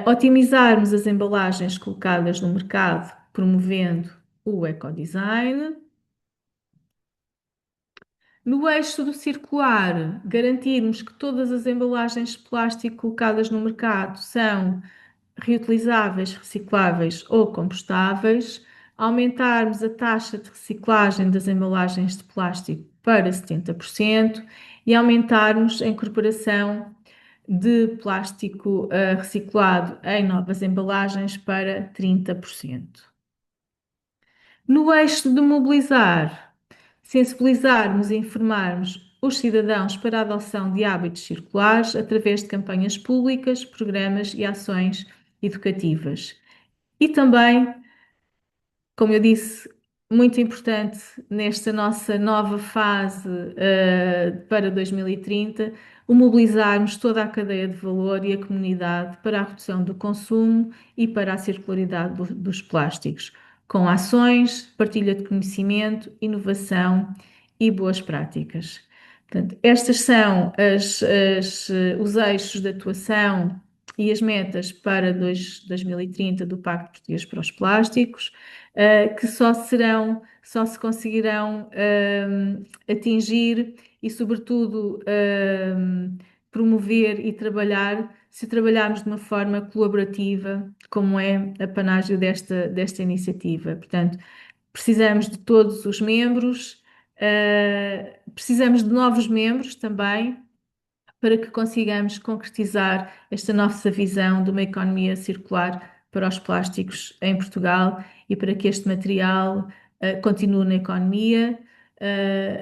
Otimizarmos as embalagens colocadas no mercado, promovendo o ecodesign. No eixo do circular, garantirmos que todas as embalagens de plástico colocadas no mercado são reutilizáveis, recicláveis ou compostáveis. Aumentarmos a taxa de reciclagem das embalagens de plástico para 70% e aumentarmos a incorporação de plástico reciclado em novas embalagens para 30%. No eixo de mobilizar, sensibilizarmos e informarmos os cidadãos para a adoção de hábitos circulares através de campanhas públicas, programas e ações educativas. E também, como eu disse, muito importante nesta nossa nova fase para 2030, o mobilizarmos toda a cadeia de valor e a comunidade para a redução do consumo e para a circularidade dos plásticos, com ações, partilha de conhecimento, inovação e boas práticas. Portanto, estes são os eixos de atuação e as metas para 2030 do Pacto Português para os Plásticos, que só se conseguirão atingir e, sobretudo, promover e trabalhar se trabalharmos de uma forma colaborativa, como é a panágio desta iniciativa. Portanto, precisamos de todos os membros, precisamos de novos membros também, para que consigamos concretizar esta nossa visão de uma economia circular para os plásticos em Portugal e para que este material continue na economia,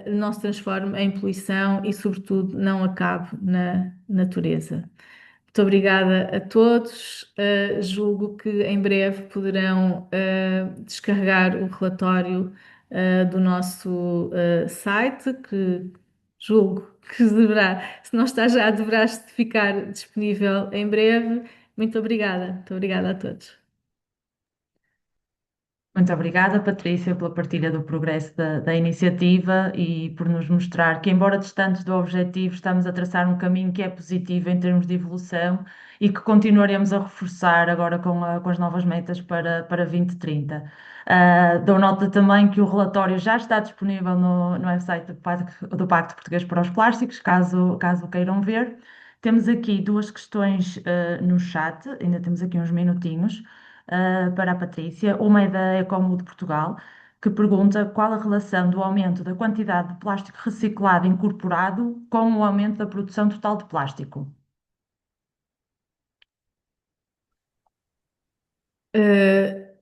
não se transforme em poluição e, sobretudo, não acabe na natureza. Muito obrigada a todos. Julgo que em breve poderão descarregar o relatório do nosso site, que julgo que deverá, se não está já, deverá ficar disponível em breve. Muito obrigada. Muito obrigada a todos. Muito obrigada, Patrícia, pela partilha do progresso da iniciativa e por nos mostrar que, embora distantes do objetivo, estamos a traçar um caminho que é positivo em termos de evolução e que continuaremos a reforçar agora com as novas metas para 2030. Dou nota também que o relatório já está disponível no website do Pacto Português para os Plásticos, caso queiram ver. Temos aqui duas questões no chat, ainda temos aqui uns minutinhos para a Patrícia. Uma é da Ecomood Portugal, que pergunta qual a relação do aumento da quantidade de plástico reciclado incorporado com o aumento da produção total de plástico.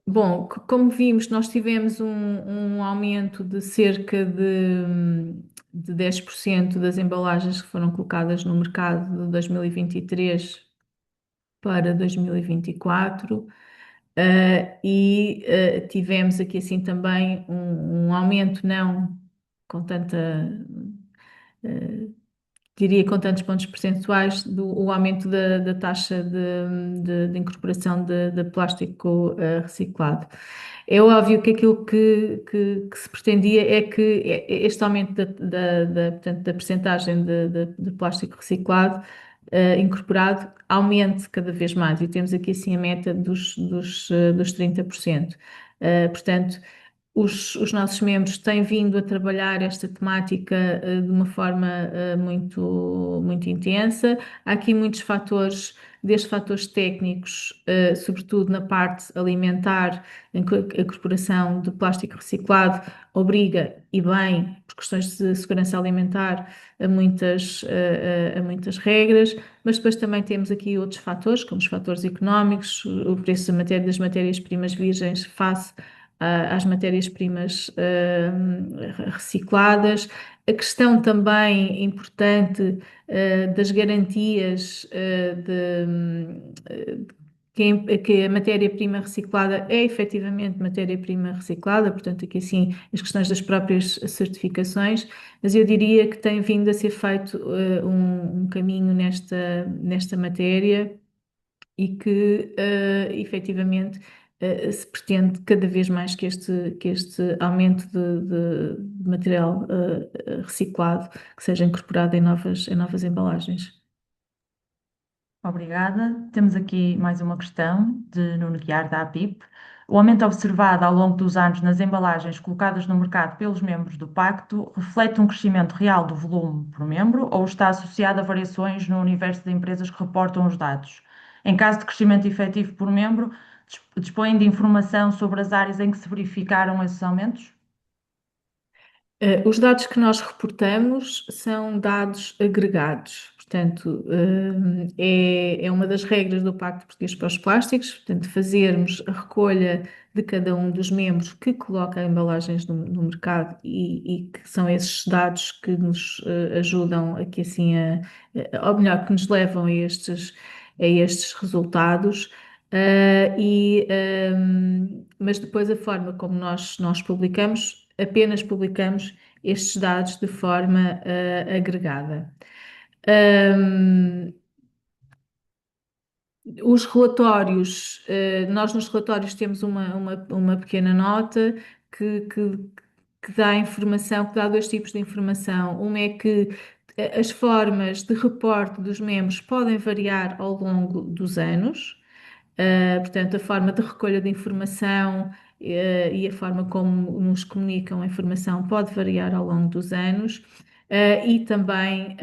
Bom, como vimos, nós tivemos um aumento de cerca de 10% das embalagens que foram colocadas no mercado de 2023 para 2024. Tivemos aqui assim também um aumento, não com tanta, eh, diria com tantos pontos percentuais, o aumento da taxa de incorporação de plástico reciclado. É óbvio que aquilo que se pretendia é que este aumento portanto, da percentagem de plástico reciclado incorporado aumente cada vez mais, e temos aqui assim a meta dos 30%. Portanto, os nossos membros têm vindo a trabalhar esta temática de uma forma muito intensa. Há aqui muitos fatores, desde fatores técnicos, sobretudo na parte alimentar, em que a incorporação de plástico reciclado obriga, e bem, por questões de segurança alimentar, a muitas regras, mas depois também temos aqui outros fatores, como os fatores económicos, o preço das matérias-primas virgens face às matérias-primas recicladas, a questão também importante das garantias que a matéria-prima reciclada é efetivamente matéria-prima reciclada, portanto, aqui assim as questões das próprias certificações, mas eu diria que tem vindo a ser feito um caminho nesta matéria e que efetivamente se pretende cada vez mais que este aumento de material reciclado que seja incorporado em novas embalagens. Obrigada. Temos aqui mais uma questão de Nuno Guiar, da APIP. O aumento observado ao longo dos anos nas embalagens colocadas no mercado pelos membros do Pacto reflete um crescimento real do volume por membro ou está associado a variações no universo de empresas que reportam os dados? Em caso de crescimento efetivo por membro, dispõem de informação sobre as áreas em que se verificaram esses aumentos? Os dados que nós reportamos são dados agregados, portanto, é uma das regras do Pacto Português para os Plásticos, portanto, fazermos a recolha de cada um dos membros que coloca embalagens no mercado e que são esses dados que nos ajudam aqui assim ou melhor, que nos levam a estes resultados. Mas depois a forma como nós publicamos, apenas publicamos estes dados de forma agregada. Os relatórios, nós nos relatórios temos uma pequena nota que dá informação, que dá dois tipos de informação. Uma é que as formas de reporte dos membros podem variar ao longo dos anos. Portanto, a forma de recolha de informação e a forma como nos comunicam a informação pode variar ao longo dos anos. E também,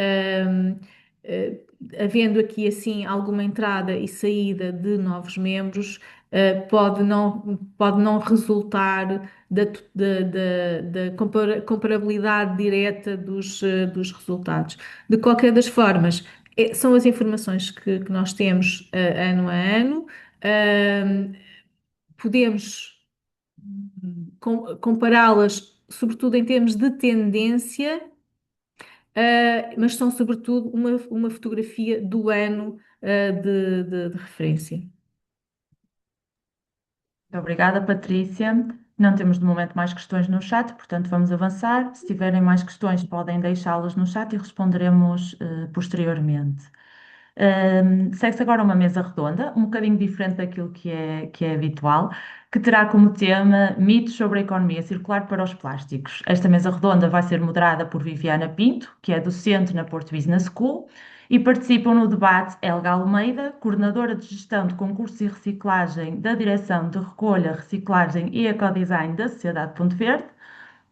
havendo aqui assim alguma entrada e saída de novos membros, pode não resultar da comparabilidade direta dos resultados. De qualquer das formas, são as informações que nós temos ano a ano. Podemos compará-las, sobretudo em termos de tendência, mas são sobretudo uma fotografia do ano de referência. Muito obrigada, Patrícia. Não temos de momento mais questões no chat, portanto vamos avançar. Se tiverem mais questões, podem deixá-las no chat e responderemos posteriormente. Segue-se agora uma mesa redonda, um bocadinho diferente daquilo que é habitual, que terá como tema mitos sobre a economia circular para os plásticos. Esta mesa redonda vai ser moderada por Viviana Pinto, que é docente na Porto Business School, e participam no debate Helga Almeida, coordenadora de gestão de concursos e reciclagem da Direção de Recolha, Reciclagem e Ecodesign da Sociedade Ponte Verde,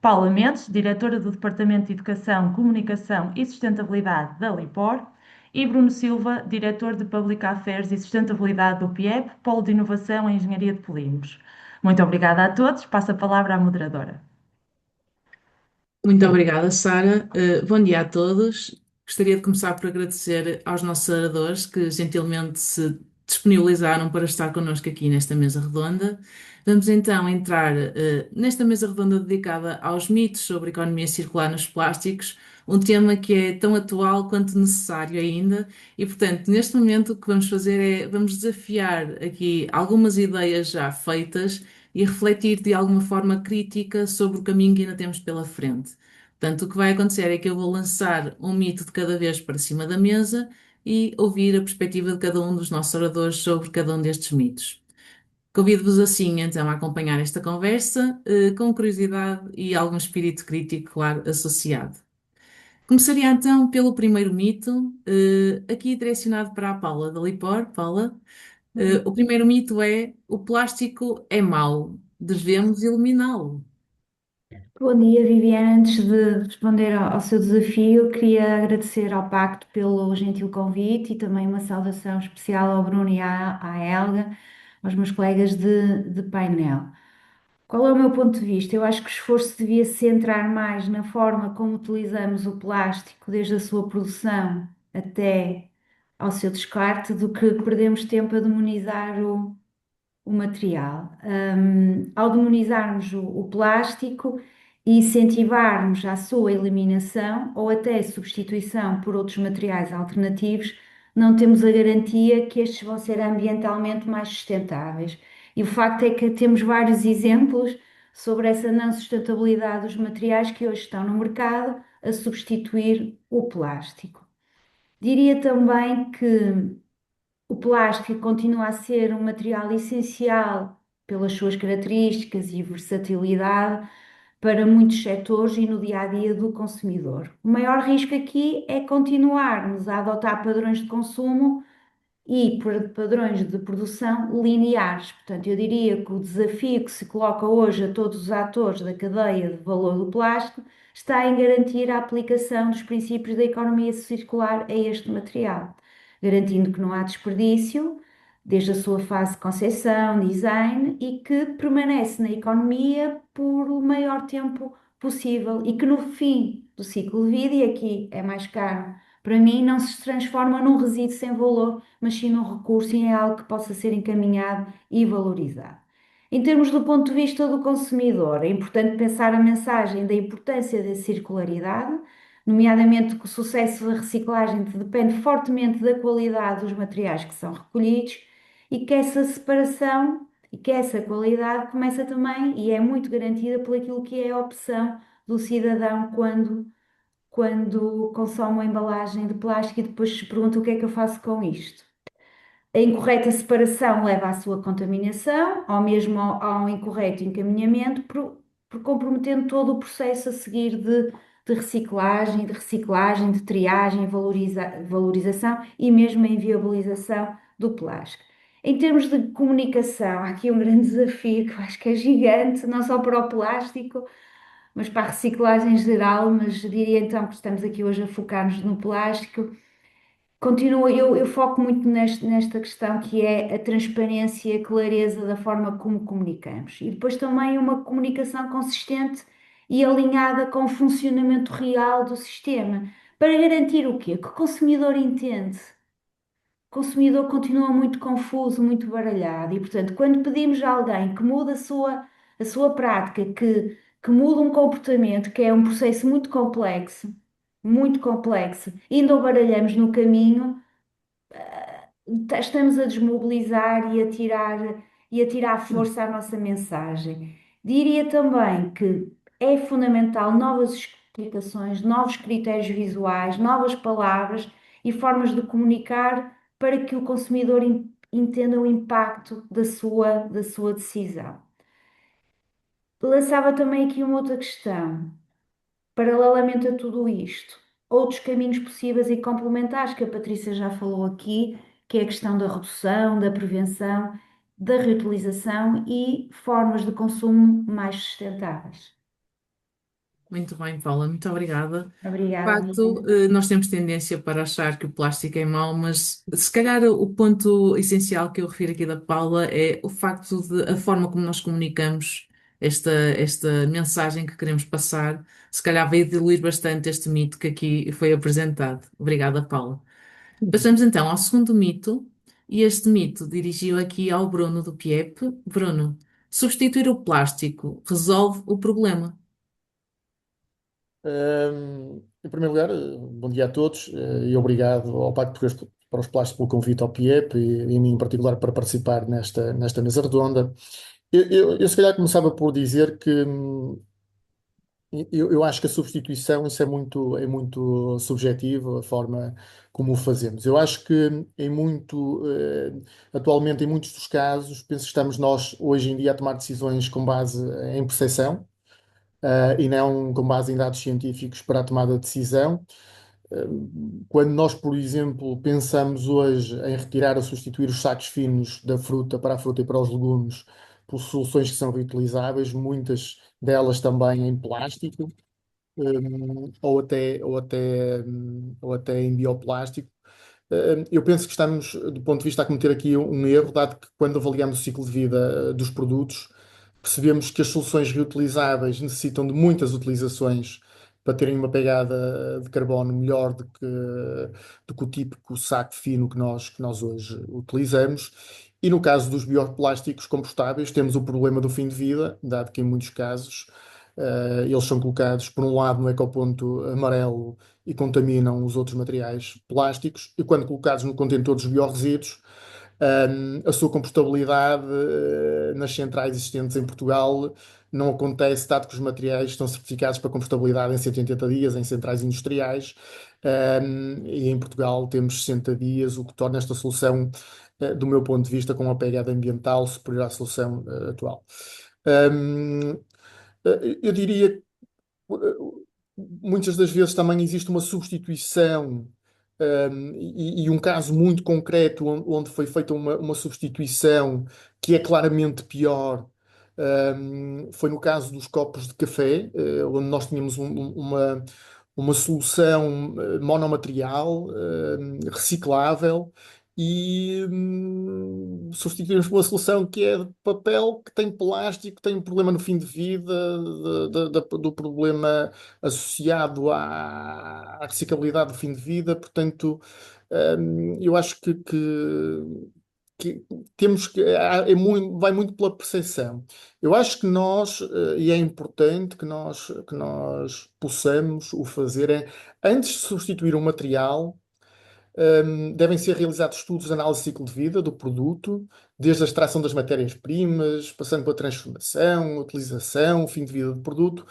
Paula Mendes, diretora do Departamento de Educação, Comunicação e Sustentabilidade da LIPOR, e Bruno Silva, diretor de Public Affairs e Sustentabilidade do PIEP, Polo de Inovação e Engenharia de Polímeros. Muito obrigada a todos. Passo a palavra à moderadora. Muito obrigada, Sara. Bom dia a todos. Gostaria de começar por agradecer aos nossos oradores que gentilmente se disponibilizaram para estar connosco aqui nesta mesa redonda. Vamos então entrar nesta mesa redonda dedicada aos mitos sobre a economia circular nos plásticos, um tema que é tão atual quanto necessário ainda. E, portanto, neste momento o que vamos fazer é vamos desafiar aqui algumas ideias já feitas e refletir de alguma forma crítica sobre o caminho que ainda temos pela frente. Portanto, o que vai acontecer é que eu vou lançar um mito de cada vez para cima da mesa e ouvir a perspectiva de cada um dos nossos oradores sobre cada um destes mitos. Convido-vos assim, então, a acompanhar esta conversa, com curiosidade e algum espírito crítico, claro, associado. Começaria então pelo primeiro mito, aqui direcionado para a Paula da Lipor. Paula, o primeiro mito é: o plástico é mau, devemos eliminá-lo. Bom dia, Viviane. Antes de responder ao seu desafio, queria agradecer ao Pacto pelo gentil convite e também uma saudação especial ao Bruno e à Helga, aos meus colegas de painel. Qual é o meu ponto de vista? Eu acho que o esforço devia se centrar mais na forma como utilizamos o plástico, desde a sua produção até ao seu descarte, do que perdemos tempo a demonizar o material. Ao demonizarmos o plástico e incentivarmos a sua eliminação ou até substituição por outros materiais alternativos, não temos a garantia que estes vão ser ambientalmente mais sustentáveis. E o facto é que temos vários exemplos sobre essa não sustentabilidade dos materiais que hoje estão no mercado a substituir o plástico. Diria também que o plástico continua a ser um material essencial pelas suas características e versatilidade para muitos setores e no dia a dia do consumidor. O maior risco aqui é continuarmos a adotar padrões de consumo e padrões de produção lineares. Portanto, eu diria que o desafio que se coloca hoje a todos os atores da cadeia de valor do plástico está em garantir a aplicação dos princípios da economia circular a este material, garantindo que não há desperdício, desde a sua fase de concepção, design, e que permanece na economia por o maior tempo possível e que no fim do ciclo de vida, e aqui é mais caro para mim, não se transforma num resíduo sem valor, mas sim num recurso e em algo que possa ser encaminhado e valorizado. Em termos do ponto de vista do consumidor, é importante pensar a mensagem da importância da circularidade, nomeadamente que o sucesso da reciclagem depende fortemente da qualidade dos materiais que são recolhidos e que essa separação e que essa qualidade começa também e é muito garantida por aquilo que é a opção do cidadão quando consome uma embalagem de plástico e depois se pergunta o que é que eu faço com isto. A incorreta separação leva à sua contaminação, ou mesmo a um incorreto encaminhamento, comprometendo todo o processo a seguir de reciclagem, de triagem, valorização e mesmo a inviabilização do plástico. Em termos de comunicação, há aqui um grande desafio que eu acho que é gigante, não só para o plástico, mas para a reciclagem em geral, mas diria então que estamos aqui hoje a focar-nos no plástico. Continua, eu foco muito nesta questão que é a transparência e a clareza da forma como comunicamos. E depois também uma comunicação consistente e alinhada com o funcionamento real do sistema, para garantir o quê? Que o consumidor entende. O consumidor continua muito confuso, muito baralhado, e portanto, quando pedimos a alguém que mude a sua prática, que mude um comportamento, que é um processo muito complexo, e ainda o baralhamos no caminho, estamos a desmobilizar e a tirar força à nossa mensagem. Diria também que é fundamental novas explicações, novos critérios visuais, novas palavras e formas de comunicar para que o consumidor entenda o impacto da sua decisão. Lançava também aqui uma outra questão. Paralelamente a tudo isto, outros caminhos possíveis e complementares que a Patrícia já falou aqui, que é a questão da redução, da prevenção, da reutilização e formas de consumo mais sustentáveis. Muito bem, Paula, muito obrigada. De Obrigada, facto, Viviane. nós temos tendência para achar que o plástico é mau, mas se calhar o ponto essencial que eu refiro aqui da Paula é o facto de a forma como nós comunicamos esta mensagem que queremos passar, se calhar vai diluir bastante este mito que aqui foi apresentado. Obrigada, Paula. Passamos então ao segundo mito, e este mito dirigiu aqui ao Bruno do PIEP. Bruno, substituir o plástico resolve o problema? Em primeiro lugar, bom dia a todos e obrigado ao Pacto Português para os Plásticos pelo convite ao PIEP e a mim em particular para participar nesta mesa redonda. Eu se calhar começava por dizer que eu acho que a substituição, isso é muito subjetivo, a forma como o fazemos. Eu acho que atualmente, em muitos dos casos, penso que estamos nós, hoje em dia, a tomar decisões com base em percepção, e não com base em dados científicos para a tomada de decisão. Quando nós, por exemplo, pensamos hoje em retirar ou substituir os sacos finos da fruta para a fruta e para os legumes por soluções que são reutilizáveis, muitas delas também em plástico, ou até em bioplástico. Eu penso que estamos, do ponto de vista, a cometer aqui um erro, dado que quando avaliamos o ciclo de vida dos produtos, percebemos que as soluções reutilizáveis necessitam de muitas utilizações para terem uma pegada de carbono melhor do que o típico saco fino que nós hoje utilizamos. E no caso dos bioplásticos compostáveis, temos o problema do fim de vida, dado que em muitos casos eles são colocados, por um lado, no ecoponto amarelo e contaminam os outros materiais plásticos, e quando colocados no contentor dos biorresíduos, a sua compostabilidade nas centrais existentes em Portugal não acontece, dado que os materiais estão certificados para compostabilidade em 180 dias em centrais industriais, e em Portugal temos 60 dias, o que torna esta solução, do meu ponto de vista, com uma pegada ambiental superior à solução atual. Um, eu diria que muitas das vezes também existe uma substituição, e um caso muito concreto onde foi feita uma substituição que é claramente pior, foi no caso dos copos de café, onde nós tínhamos uma solução monomaterial, reciclável, e substituímos por uma solução que é de papel, que tem plástico, tem um problema no fim de vida, do problema associado à reciclabilidade do fim de vida. Portanto, eu acho que temos que vai muito pela percepção. Eu acho que nós, e é importante que nós possamos o fazer, antes de substituir um material, devem ser realizados estudos de análise de ciclo de vida do produto, desde a extração das matérias-primas, passando pela transformação, utilização, fim de vida do produto.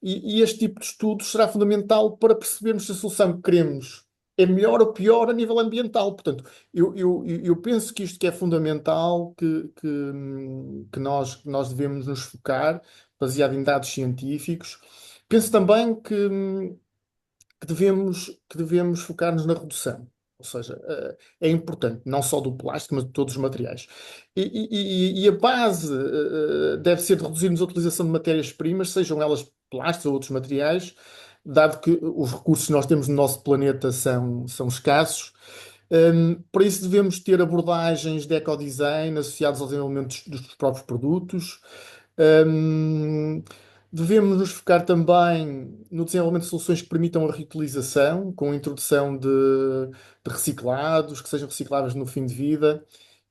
E este tipo de estudos será fundamental para percebermos se a solução que queremos é melhor ou pior a nível ambiental. Portanto, eu penso que isto que é fundamental, que nós devemos nos focar, baseado em dados científicos. Penso também que devemos focar-nos na redução. Ou seja, é importante, não só do plástico, mas de todos os materiais. E a base deve ser de reduzirmos a utilização de matérias-primas, sejam elas plásticos ou outros materiais, dado que os recursos que nós temos no nosso planeta são escassos. Para isso devemos ter abordagens de ecodesign associadas aos desenvolvimentos dos próprios produtos. Um, Devemos nos focar também no desenvolvimento de soluções que permitam a reutilização, com a introdução de reciclados, que sejam recicláveis no fim de vida,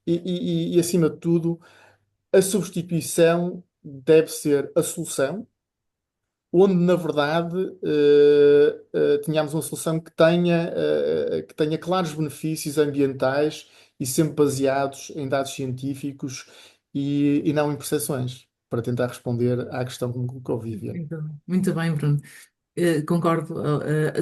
e, acima de tudo, a substituição deve ser a solução, onde, na verdade, tenhamos uma solução que tenha claros benefícios ambientais e sempre baseados em dados científicos e não em percepções, para tentar responder à questão que me colocou, Viviane. Muito bem, Bruno. Concordo.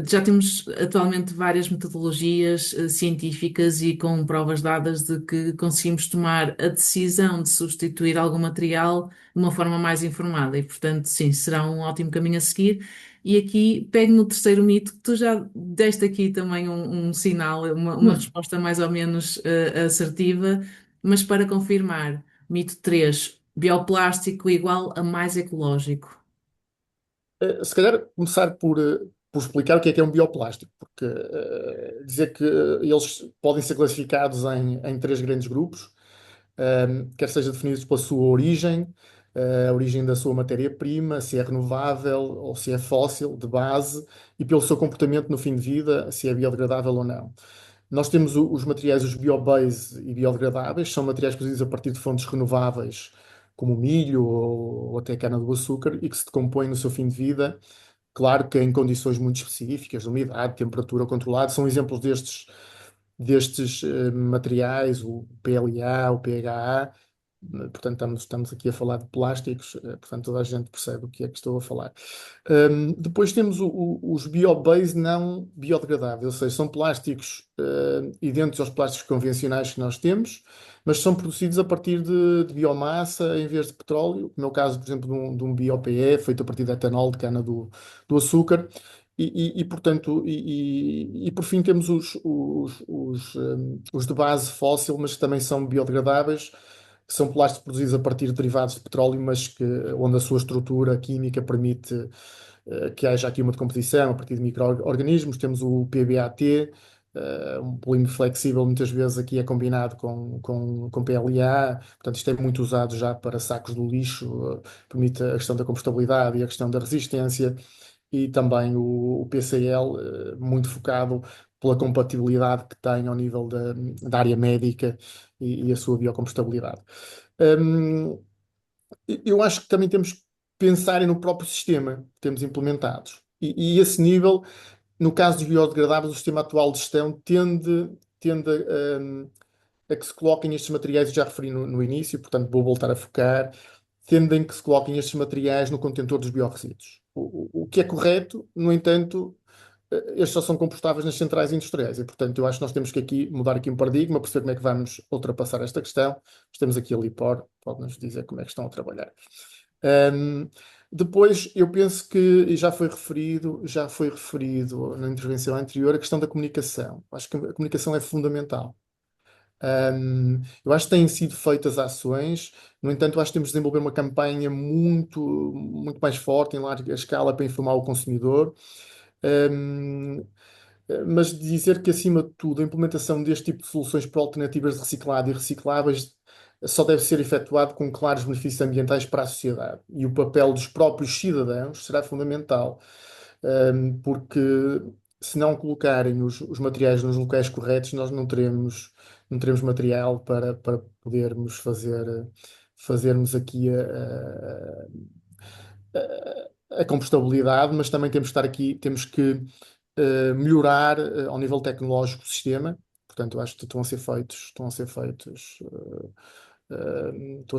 Já temos atualmente várias metodologias científicas e com provas dadas de que conseguimos tomar a decisão de substituir algum material de uma forma mais informada e, portanto, sim, será um ótimo caminho a seguir. E aqui pego no terceiro mito, que tu já deste aqui também um sinal, uma resposta mais ou menos assertiva, mas para confirmar, mito 3: bioplástico igual a mais ecológico. Se calhar começar por explicar o que é um bioplástico, porque dizer que eles podem ser classificados em três grandes grupos, quer seja definidos pela sua origem, a origem da sua matéria-prima, se é renovável ou se é fóssil, de base, e pelo seu comportamento no fim de vida, se é biodegradável ou não. Nós temos os materiais, os biobase e biodegradáveis, são materiais produzidos a partir de fontes renováveis, como o milho ou até cana-do-açúcar, e que se decompõem no seu fim de vida. Claro que em condições muito específicas, de umidade, temperatura controlada, são exemplos destes materiais, o PLA, o PHA. Portanto, estamos aqui a falar de plásticos, portanto, toda a gente percebe o que é que estou a falar. Depois temos os biobase não biodegradáveis, ou seja, são plásticos idênticos aos plásticos convencionais que nós temos, mas são produzidos a partir de biomassa em vez de petróleo. No meu caso, por exemplo, de um BioPE, feito a partir de etanol de cana do açúcar. Portanto, por fim temos os de base fóssil, mas que também são biodegradáveis, que são plásticos produzidos a partir de derivados de petróleo, mas onde a sua estrutura química permite que haja aqui uma decomposição a partir de micro-organismos. Temos o PBAT, um polímero flexível, muitas vezes aqui é combinado com PLA, portanto isto é muito usado já para sacos do lixo, permite a questão da compostabilidade e a questão da resistência, e também o PCL, muito focado pela compatibilidade que tem ao nível da área médica e a sua biocompostabilidade. Eu acho que também temos que pensar no próprio sistema que temos implementados. Esse nível, no caso dos biodegradáveis, o sistema atual de gestão tende a que se coloquem estes materiais, eu já referi no início, portanto vou voltar a focar, tendem que se coloquem estes materiais no contentor dos biorresíduos. O que é correto, no entanto, estes só são compostáveis nas centrais industriais e, portanto, eu acho que nós temos que aqui mudar aqui um paradigma, perceber como é que vamos ultrapassar esta questão. Nós temos aqui a Lipor, pode-nos dizer como é que estão a trabalhar. Depois, eu penso que, e já foi referido na intervenção anterior, a questão da comunicação. Acho que a comunicação é fundamental. Eu acho que têm sido feitas ações, no entanto, acho que temos de desenvolver uma campanha muito, muito mais forte, em larga escala, para informar o consumidor. Mas dizer que, acima de tudo, a implementação deste tipo de soluções para alternativas de reciclado e recicláveis só deve ser efetuado com claros benefícios ambientais para a sociedade. E o papel dos próprios cidadãos será fundamental, porque se não colocarem os materiais nos locais corretos, nós não teremos material para podermos fazermos aqui a compostabilidade, mas também temos que estar aqui, temos que melhorar ao nível tecnológico o sistema. Portanto, eu acho que estão a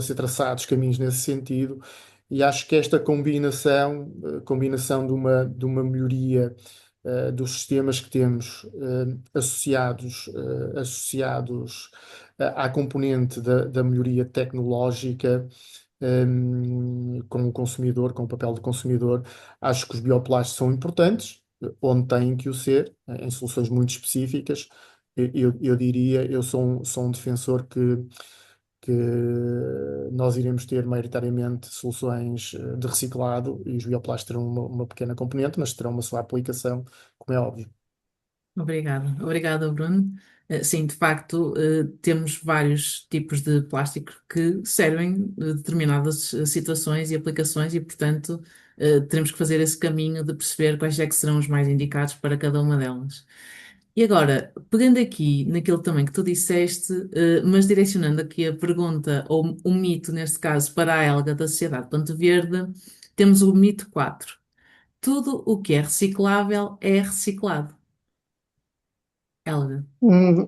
ser traçados caminhos nesse sentido, e acho que esta combinação de uma melhoria dos sistemas que temos associados à componente da melhoria tecnológica, com o consumidor, com o papel do consumidor. Acho que os bioplásticos são importantes, onde têm que o ser, em soluções muito específicas. Eu diria, eu sou um defensor que nós iremos ter maioritariamente soluções de reciclado, e os bioplásticos terão uma pequena componente, mas terão uma sua aplicação, como é óbvio. Obrigada, Bruno. Sim, de facto, temos vários tipos de plástico que servem a determinadas situações e aplicações e, portanto, teremos que fazer esse caminho de perceber quais é que serão os mais indicados para cada uma delas. E agora, pegando aqui naquilo também que tu disseste, mas direcionando aqui a pergunta, ou o mito, neste caso, para a Helga da Sociedade Ponte Verde, temos o mito 4. Tudo o que é reciclável é reciclado. Helga.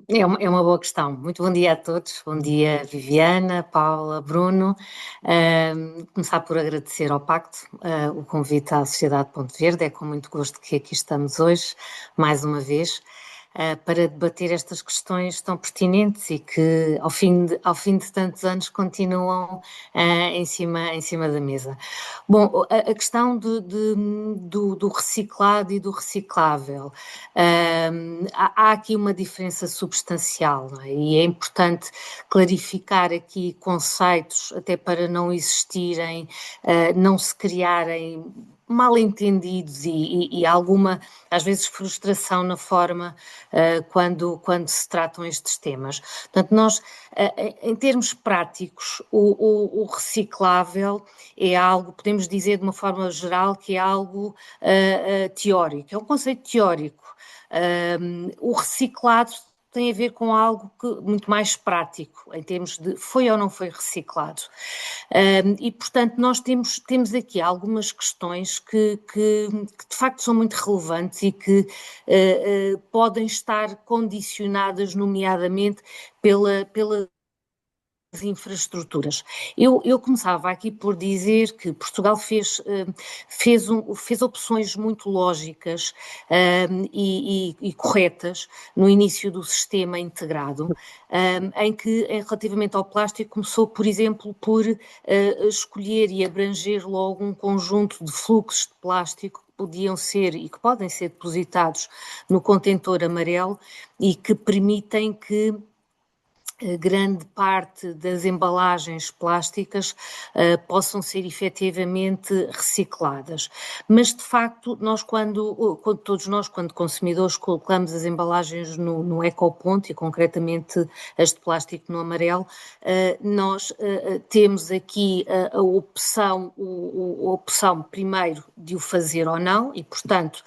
É uma boa questão. Muito bom dia a todos. Bom dia, Viviana, Paula, Bruno. Começar por agradecer ao Pacto o convite à Sociedade Ponte Verde. É com muito gosto que aqui estamos hoje, mais uma vez, para debater estas questões tão pertinentes e que, ao fim de tantos anos, continuam em cima da mesa. Bom, a questão do reciclado e do reciclável. Há aqui uma diferença substancial, não é? E é importante clarificar aqui conceitos, até para não existirem, não se criarem mal-entendidos e alguma, às vezes, frustração na forma quando se tratam estes temas. Portanto, nós, em termos práticos, o reciclável é algo, podemos dizer de uma forma geral, que é algo teórico, é um conceito teórico. O reciclado tem a ver com algo muito mais prático, em termos de foi ou não foi reciclado. E, portanto, nós temos aqui algumas questões que de facto são muito relevantes e que podem estar condicionadas, nomeadamente, pelas infraestruturas. Eu começava aqui por dizer que Portugal fez opções muito lógicas e corretas no início do sistema integrado, em que, relativamente ao plástico, começou, por exemplo, por escolher e abranger logo um conjunto de fluxos de plástico que podiam ser e que podem ser depositados no contentor amarelo e que permitem que grande parte das embalagens plásticas possam ser efetivamente recicladas. Mas, de facto, nós todos nós, quando consumidores, colocamos as embalagens no ecoponto, e concretamente as de plástico no amarelo, nós temos aqui a opção primeiro de o fazer ou não, e, portanto,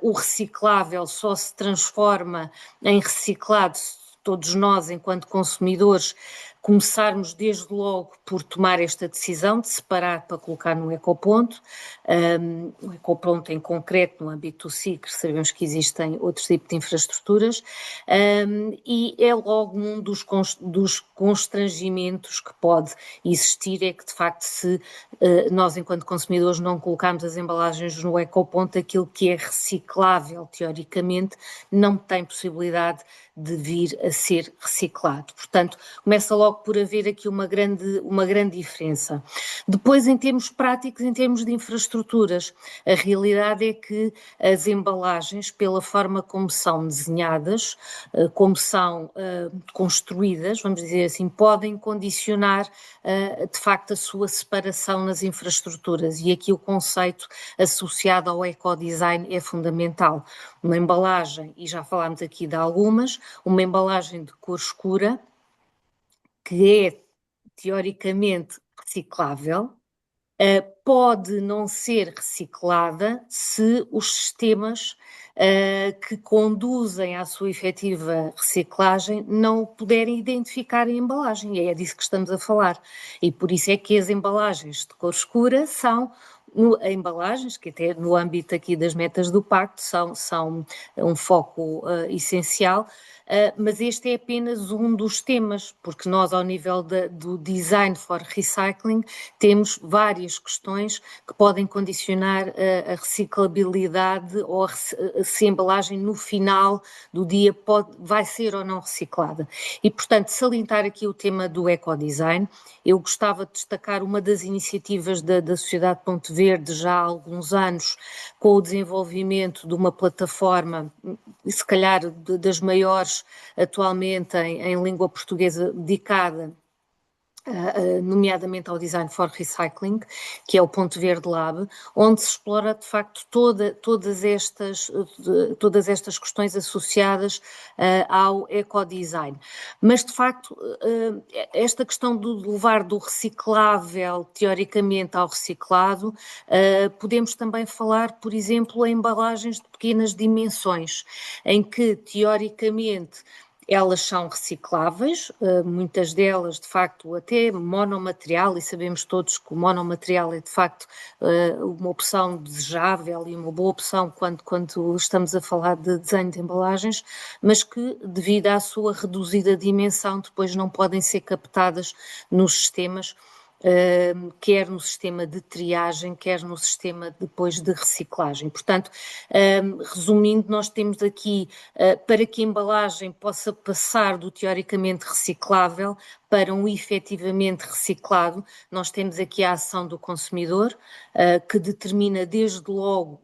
o reciclável só se transforma em reciclado todos nós, enquanto consumidores, começarmos desde logo por tomar esta decisão de separar para colocar no ecoponto, o ecoponto em concreto no âmbito do SICR, sabemos que existem outros tipos de infraestruturas, e é logo um dos constrangimentos que pode existir, é que de facto se nós enquanto consumidores não colocarmos as embalagens no ecoponto, aquilo que é reciclável teoricamente não tem possibilidade de vir a ser reciclado. Portanto, começa logo por haver aqui uma grande diferença. Depois, em termos práticos, em termos de infraestruturas, a realidade é que as embalagens, pela forma como são desenhadas, como são construídas, vamos dizer assim, podem condicionar de facto a sua separação nas infraestruturas, e aqui o conceito associado ao ecodesign é fundamental. Uma embalagem, e já falámos aqui de algumas, uma embalagem de cor escura, que é teoricamente reciclável, pode não ser reciclada se os sistemas que conduzem à sua efetiva reciclagem não puderem identificar a embalagem, e é disso que estamos a falar. E por isso é que as embalagens de cor escura são embalagens que até no âmbito aqui das metas do Pacto são um foco essencial, mas este é apenas um dos temas, porque nós ao nível do Design for Recycling temos várias questões que podem condicionar a reciclabilidade ou se a embalagem no final do dia vai ser ou não reciclada. E, portanto, salientar aqui o tema do ecodesign, eu gostava de destacar uma das iniciativas da Sociedade Ponto Verde já há alguns anos, com o desenvolvimento de uma plataforma, se calhar das maiores atualmente em língua portuguesa, dedicada nomeadamente ao Design for Recycling, que é o Ponto Verde Lab, onde se explora de facto todas estas questões associadas ao ecodesign. Mas de facto esta questão de levar do reciclável teoricamente ao reciclado, podemos também falar, por exemplo, em embalagens de pequenas dimensões, em que teoricamente elas são recicláveis, muitas delas de facto até monomaterial, e sabemos todos que o monomaterial é de facto uma opção desejável e uma boa opção quando estamos a falar de desenho de embalagens, mas que devido à sua reduzida dimensão depois não podem ser captadas nos sistemas, quer no sistema de triagem, quer no sistema depois de reciclagem. Portanto, resumindo, nós temos aqui, para que a embalagem possa passar do teoricamente reciclável para um efetivamente reciclado, nós temos aqui a ação do consumidor, que determina desde logo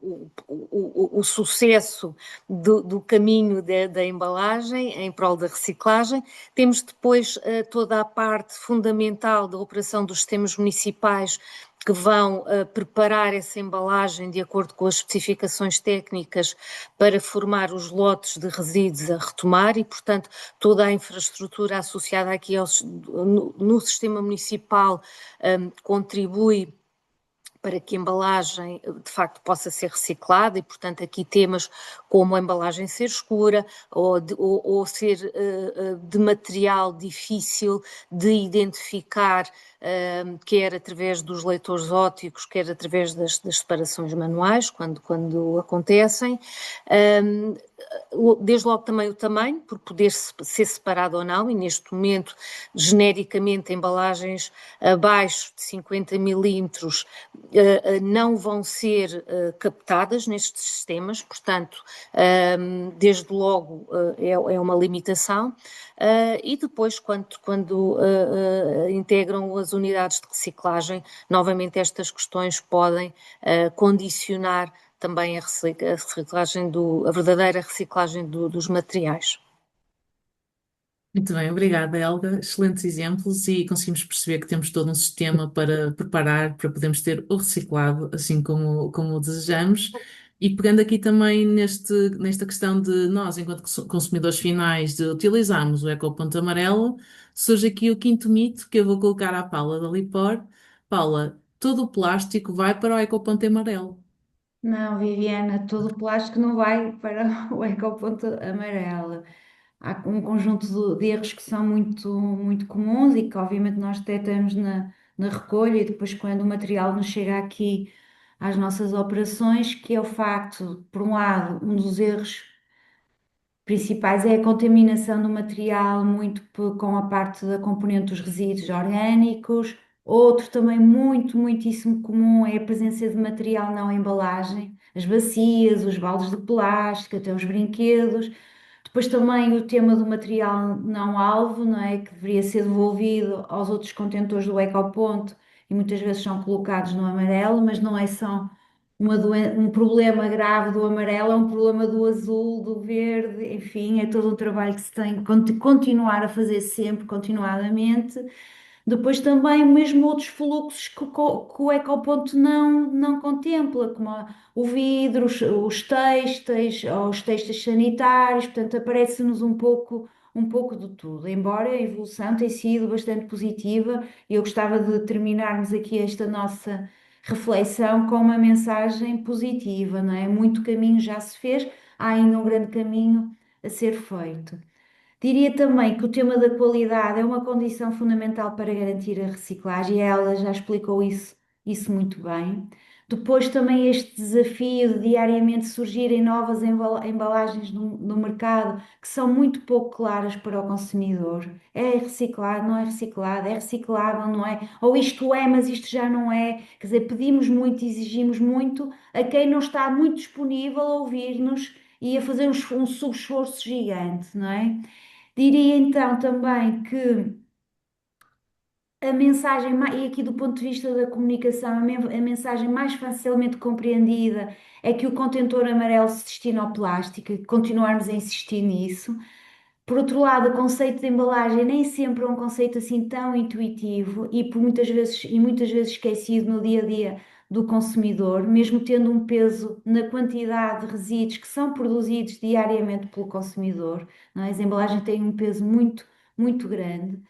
o sucesso do caminho da embalagem em prol da reciclagem. Temos depois toda a parte fundamental da operação dos sistemas municipais, que vão preparar essa embalagem de acordo com as especificações técnicas para formar os lotes de resíduos a retomar e, portanto, toda a infraestrutura associada aqui no sistema municipal contribui para que a embalagem de facto possa ser reciclada e, portanto, aqui temas como a embalagem ser escura ou ser de material difícil de identificar, quer através dos leitores ópticos, quer através das separações manuais, quando acontecem. Desde logo também o tamanho, por poder ser separado ou não, e neste momento, genericamente, embalagens abaixo de 50 milímetros não vão ser captadas nestes sistemas, portanto, desde logo é uma limitação. E depois, quando integram as unidades de reciclagem, novamente estas questões podem condicionar também a reciclagem a verdadeira reciclagem dos materiais. Muito bem, obrigada, Helga. Excelentes exemplos e conseguimos perceber que temos todo um sistema para preparar para podermos ter o reciclado assim como o desejamos. E pegando aqui também nesta questão de nós, enquanto consumidores finais, de utilizarmos o ecoponto amarelo, surge aqui o quinto mito que eu vou colocar à Paula da Lipor. Paula, todo o plástico vai para o ecoponto amarelo. Não, Viviana, todo o plástico não vai para o ecoponto amarelo. Há um conjunto de erros que são muito comuns e que obviamente nós detectamos na recolha e depois quando o material nos chega aqui às nossas operações, que é o facto, por um lado, um dos erros principais é a contaminação do material com a parte da componente dos resíduos orgânicos. Outro também muitíssimo comum é a presença de material não embalagem, as bacias, os baldes de plástico, até os brinquedos. Depois também o tema do material não alvo, não é? Que deveria ser devolvido aos outros contentores do ecoponto e muitas vezes são colocados no amarelo, mas não é só um problema grave do amarelo, é um problema do azul, do verde, enfim, é todo um trabalho que se tem que continuar a fazer sempre, continuadamente. Depois também mesmo outros fluxos que o ecoponto não contempla, como o vidro, os textos sanitários, portanto aparece-nos um pouco de tudo, embora a evolução tenha sido bastante positiva e eu gostava de terminarmos aqui esta nossa reflexão com uma mensagem positiva, não é? Muito caminho já se fez, há ainda um grande caminho a ser feito. Diria também que o tema da qualidade é uma condição fundamental para garantir a reciclagem, e ela já explicou isso muito bem. Depois também este desafio de diariamente surgirem novas embalagens no mercado que são muito pouco claras para o consumidor. É reciclado, não é reciclado, é reciclável, não é? Ou isto é, mas isto já não é. Quer dizer, pedimos muito, exigimos muito a quem não está muito disponível a ouvir-nos e a fazer um subesforço gigante, não é? Diria então também que a mensagem, e aqui do ponto de vista da comunicação, a mensagem mais facilmente compreendida é que o contentor amarelo se destina ao plástico e continuarmos a insistir nisso. Por outro lado, o conceito de embalagem nem sempre é um conceito assim tão intuitivo e muitas vezes esquecido no dia a dia do consumidor, mesmo tendo um peso na quantidade de resíduos que são produzidos diariamente pelo consumidor, não é? As embalagens têm um peso muito grande.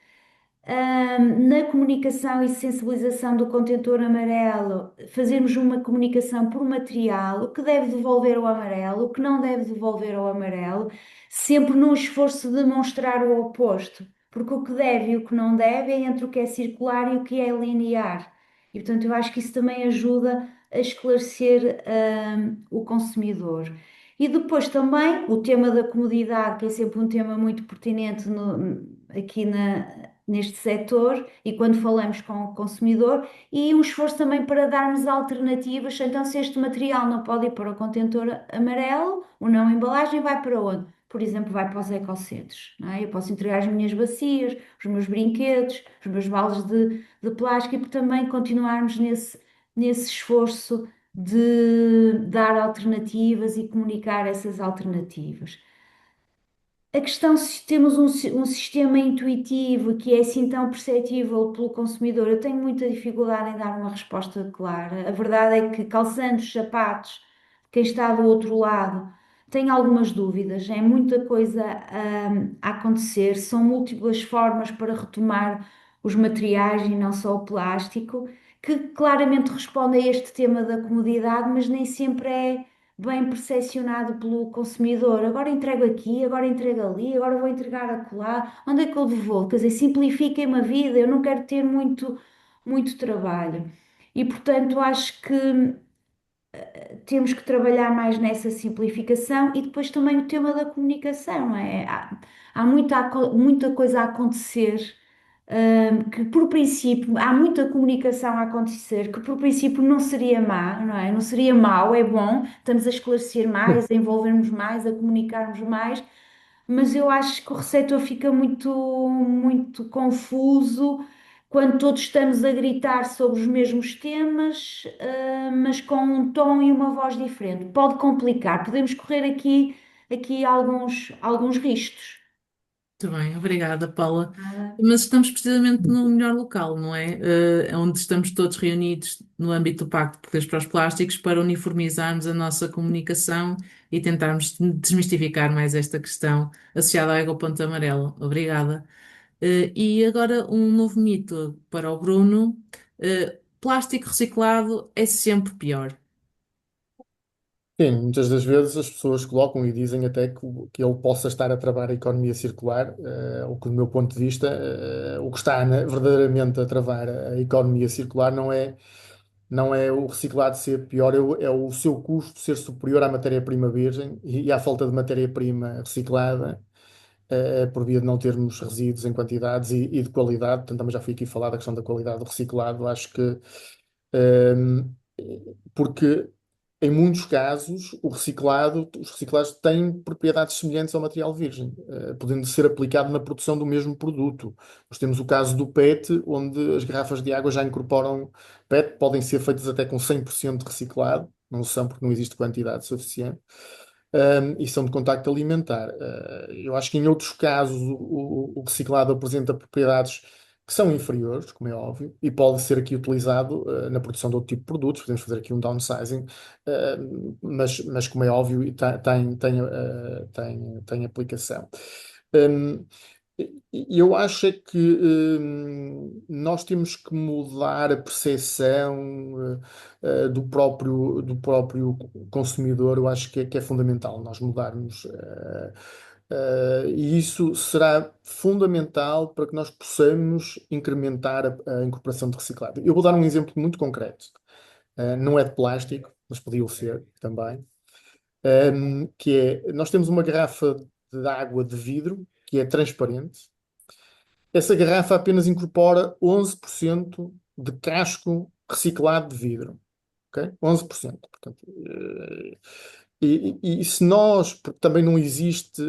Na comunicação e sensibilização do contentor amarelo, fazermos uma comunicação por material, o que deve devolver ao amarelo, o que não deve devolver ao amarelo, sempre num esforço de demonstrar o oposto, porque o que deve e o que não deve é entre o que é circular e o que é linear. E portanto, eu acho que isso também ajuda a esclarecer, o consumidor. E depois também o tema da comodidade, que é sempre um tema muito pertinente aqui neste setor e quando falamos com o consumidor, e um esforço também para darmos alternativas. Então, se este material não pode ir para o contentor amarelo, o não embalagem vai para onde? Por exemplo, vai para os ecocentros, não é? Eu posso entregar as minhas bacias, os meus brinquedos, os meus baldes de plástico e por também continuarmos nesse esforço de dar alternativas e comunicar essas alternativas. a questão se temos um sistema intuitivo que é assim tão perceptível pelo consumidor, eu tenho muita dificuldade em dar uma resposta clara. A verdade é que calçando os sapatos, quem está do outro lado tem algumas dúvidas, é muita coisa a acontecer, são múltiplas formas para retomar os materiais e não só o plástico, que claramente responde a este tema da comodidade, mas nem sempre é bem percepcionado pelo consumidor. Agora entrego aqui, agora entrego ali, agora vou entregar acolá. Onde é que eu devolvo? Quer dizer, simplifiquem-me a vida, eu não quero ter muito trabalho. E, portanto, acho que temos que trabalhar mais nessa simplificação e depois também o tema da comunicação, não é? Há muita coisa a acontecer, que por princípio, há muita comunicação a acontecer, que por princípio não seria má, não é? Não seria mau, é bom, estamos a esclarecer mais, a envolvermos mais, a comunicarmos mais, mas eu acho que o receptor fica muito confuso quando todos estamos a gritar sobre os mesmos temas, mas com um tom e uma voz diferente. Pode complicar, podemos correr aqui alguns riscos. Muito bem, obrigada, Paula. Nada. Mas estamos precisamente no melhor local, não é? É onde estamos todos reunidos no âmbito do Pacto de Poderes para os Plásticos para uniformizarmos a nossa comunicação e tentarmos desmistificar mais esta questão associada ao ecoponto amarelo. Obrigada. E agora um novo mito para o Bruno. Plástico reciclado é sempre pior. Sim, muitas das vezes as pessoas colocam e dizem até que ele possa estar a travar a economia circular, o que, do meu ponto de vista, o que está verdadeiramente a travar a economia circular não é o reciclado ser pior, é o seu custo ser superior à matéria-prima virgem e à falta de matéria-prima reciclada, por via de não termos resíduos em quantidades e de qualidade. Portanto, também já foi aqui falado a questão da qualidade do reciclado. Acho que, ehm, porque em muitos casos, os reciclados têm propriedades semelhantes ao material virgem, podendo ser aplicado na produção do mesmo produto. Nós temos o caso do PET, onde as garrafas de água já incorporam PET, podem ser feitas até com 100% de reciclado, não são porque não existe quantidade suficiente, e são de contacto alimentar. Eu acho que em outros casos o reciclado apresenta propriedades que são inferiores, como é óbvio, e pode ser aqui utilizado na produção de outro tipo de produtos. Podemos fazer aqui um downsizing, mas como é óbvio, tem aplicação. Um, eu acho é que nós temos que mudar a percepção do próprio consumidor. Eu acho que é fundamental nós mudarmos. E isso será fundamental para que nós possamos incrementar a incorporação de reciclado. Eu vou dar um exemplo muito concreto. Não é de plástico, mas podia ser também. Que é, nós temos uma garrafa de água de vidro que é transparente. Essa garrafa apenas incorpora 11% de casco reciclado de vidro. Ok? 11%. Portanto, e se nós, porque também não existe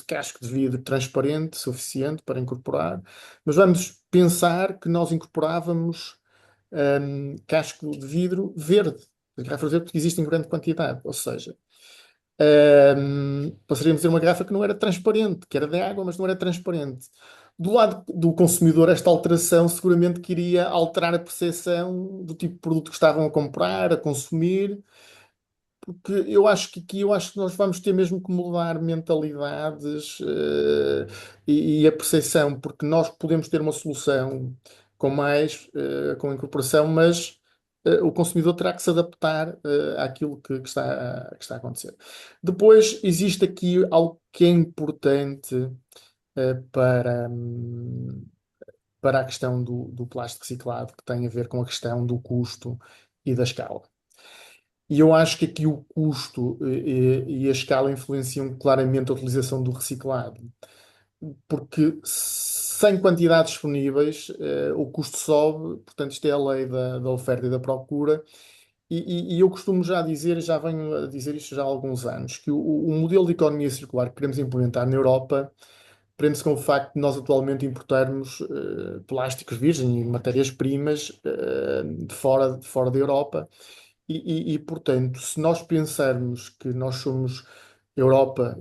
casco de vidro transparente suficiente para incorporar, mas vamos pensar que nós incorporávamos casco de vidro verde, as garrafas verdes que existem em grande quantidade, ou seja, passaríamos a ter uma garrafa que não era transparente, que era de água, mas não era transparente. Do lado do consumidor, esta alteração seguramente que iria alterar a percepção do tipo de produto que estavam a comprar, a consumir, porque eu acho que nós vamos ter mesmo que mudar mentalidades, e a percepção, porque nós podemos ter uma solução com incorporação, mas o consumidor terá que se adaptar àquilo que está a acontecer. Depois, existe aqui algo que é importante para a questão do plástico reciclado, que tem a ver com a questão do custo e da escala. E eu acho que aqui o custo e a escala influenciam claramente a utilização do reciclado, porque sem quantidades disponíveis, o custo sobe. Portanto, isto é a lei da oferta e da procura. E eu costumo já dizer, já venho a dizer isto já há alguns anos, que o modelo de economia circular que queremos implementar na Europa prende-se com o facto de nós atualmente importarmos plásticos virgens e matérias-primas de fora da Europa. Portanto, se nós pensarmos que nós somos Europa,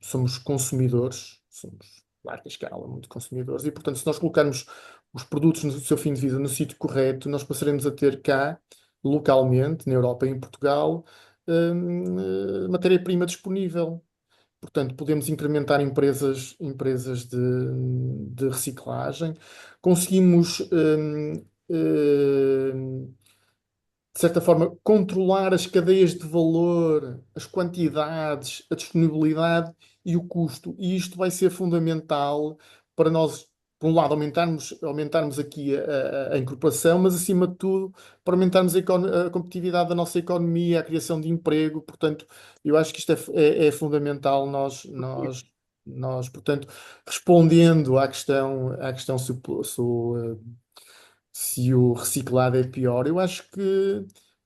somos consumidores, somos, a larga escala, muito consumidores, e, portanto, se nós colocarmos os produtos no seu fim de vida no sítio correto, nós passaremos a ter cá, localmente, na Europa e em Portugal, matéria-prima disponível. Portanto, podemos incrementar empresas de reciclagem, conseguimos, de certa forma, controlar as cadeias de valor, as quantidades, a disponibilidade e o custo. E isto vai ser fundamental para nós, por um lado, aumentarmos aqui a incorporação, mas, acima de tudo, para aumentarmos a competitividade da nossa economia, a criação de emprego. Portanto, eu acho que isto é fundamental portanto, respondendo à questão se o reciclado é pior. Eu acho que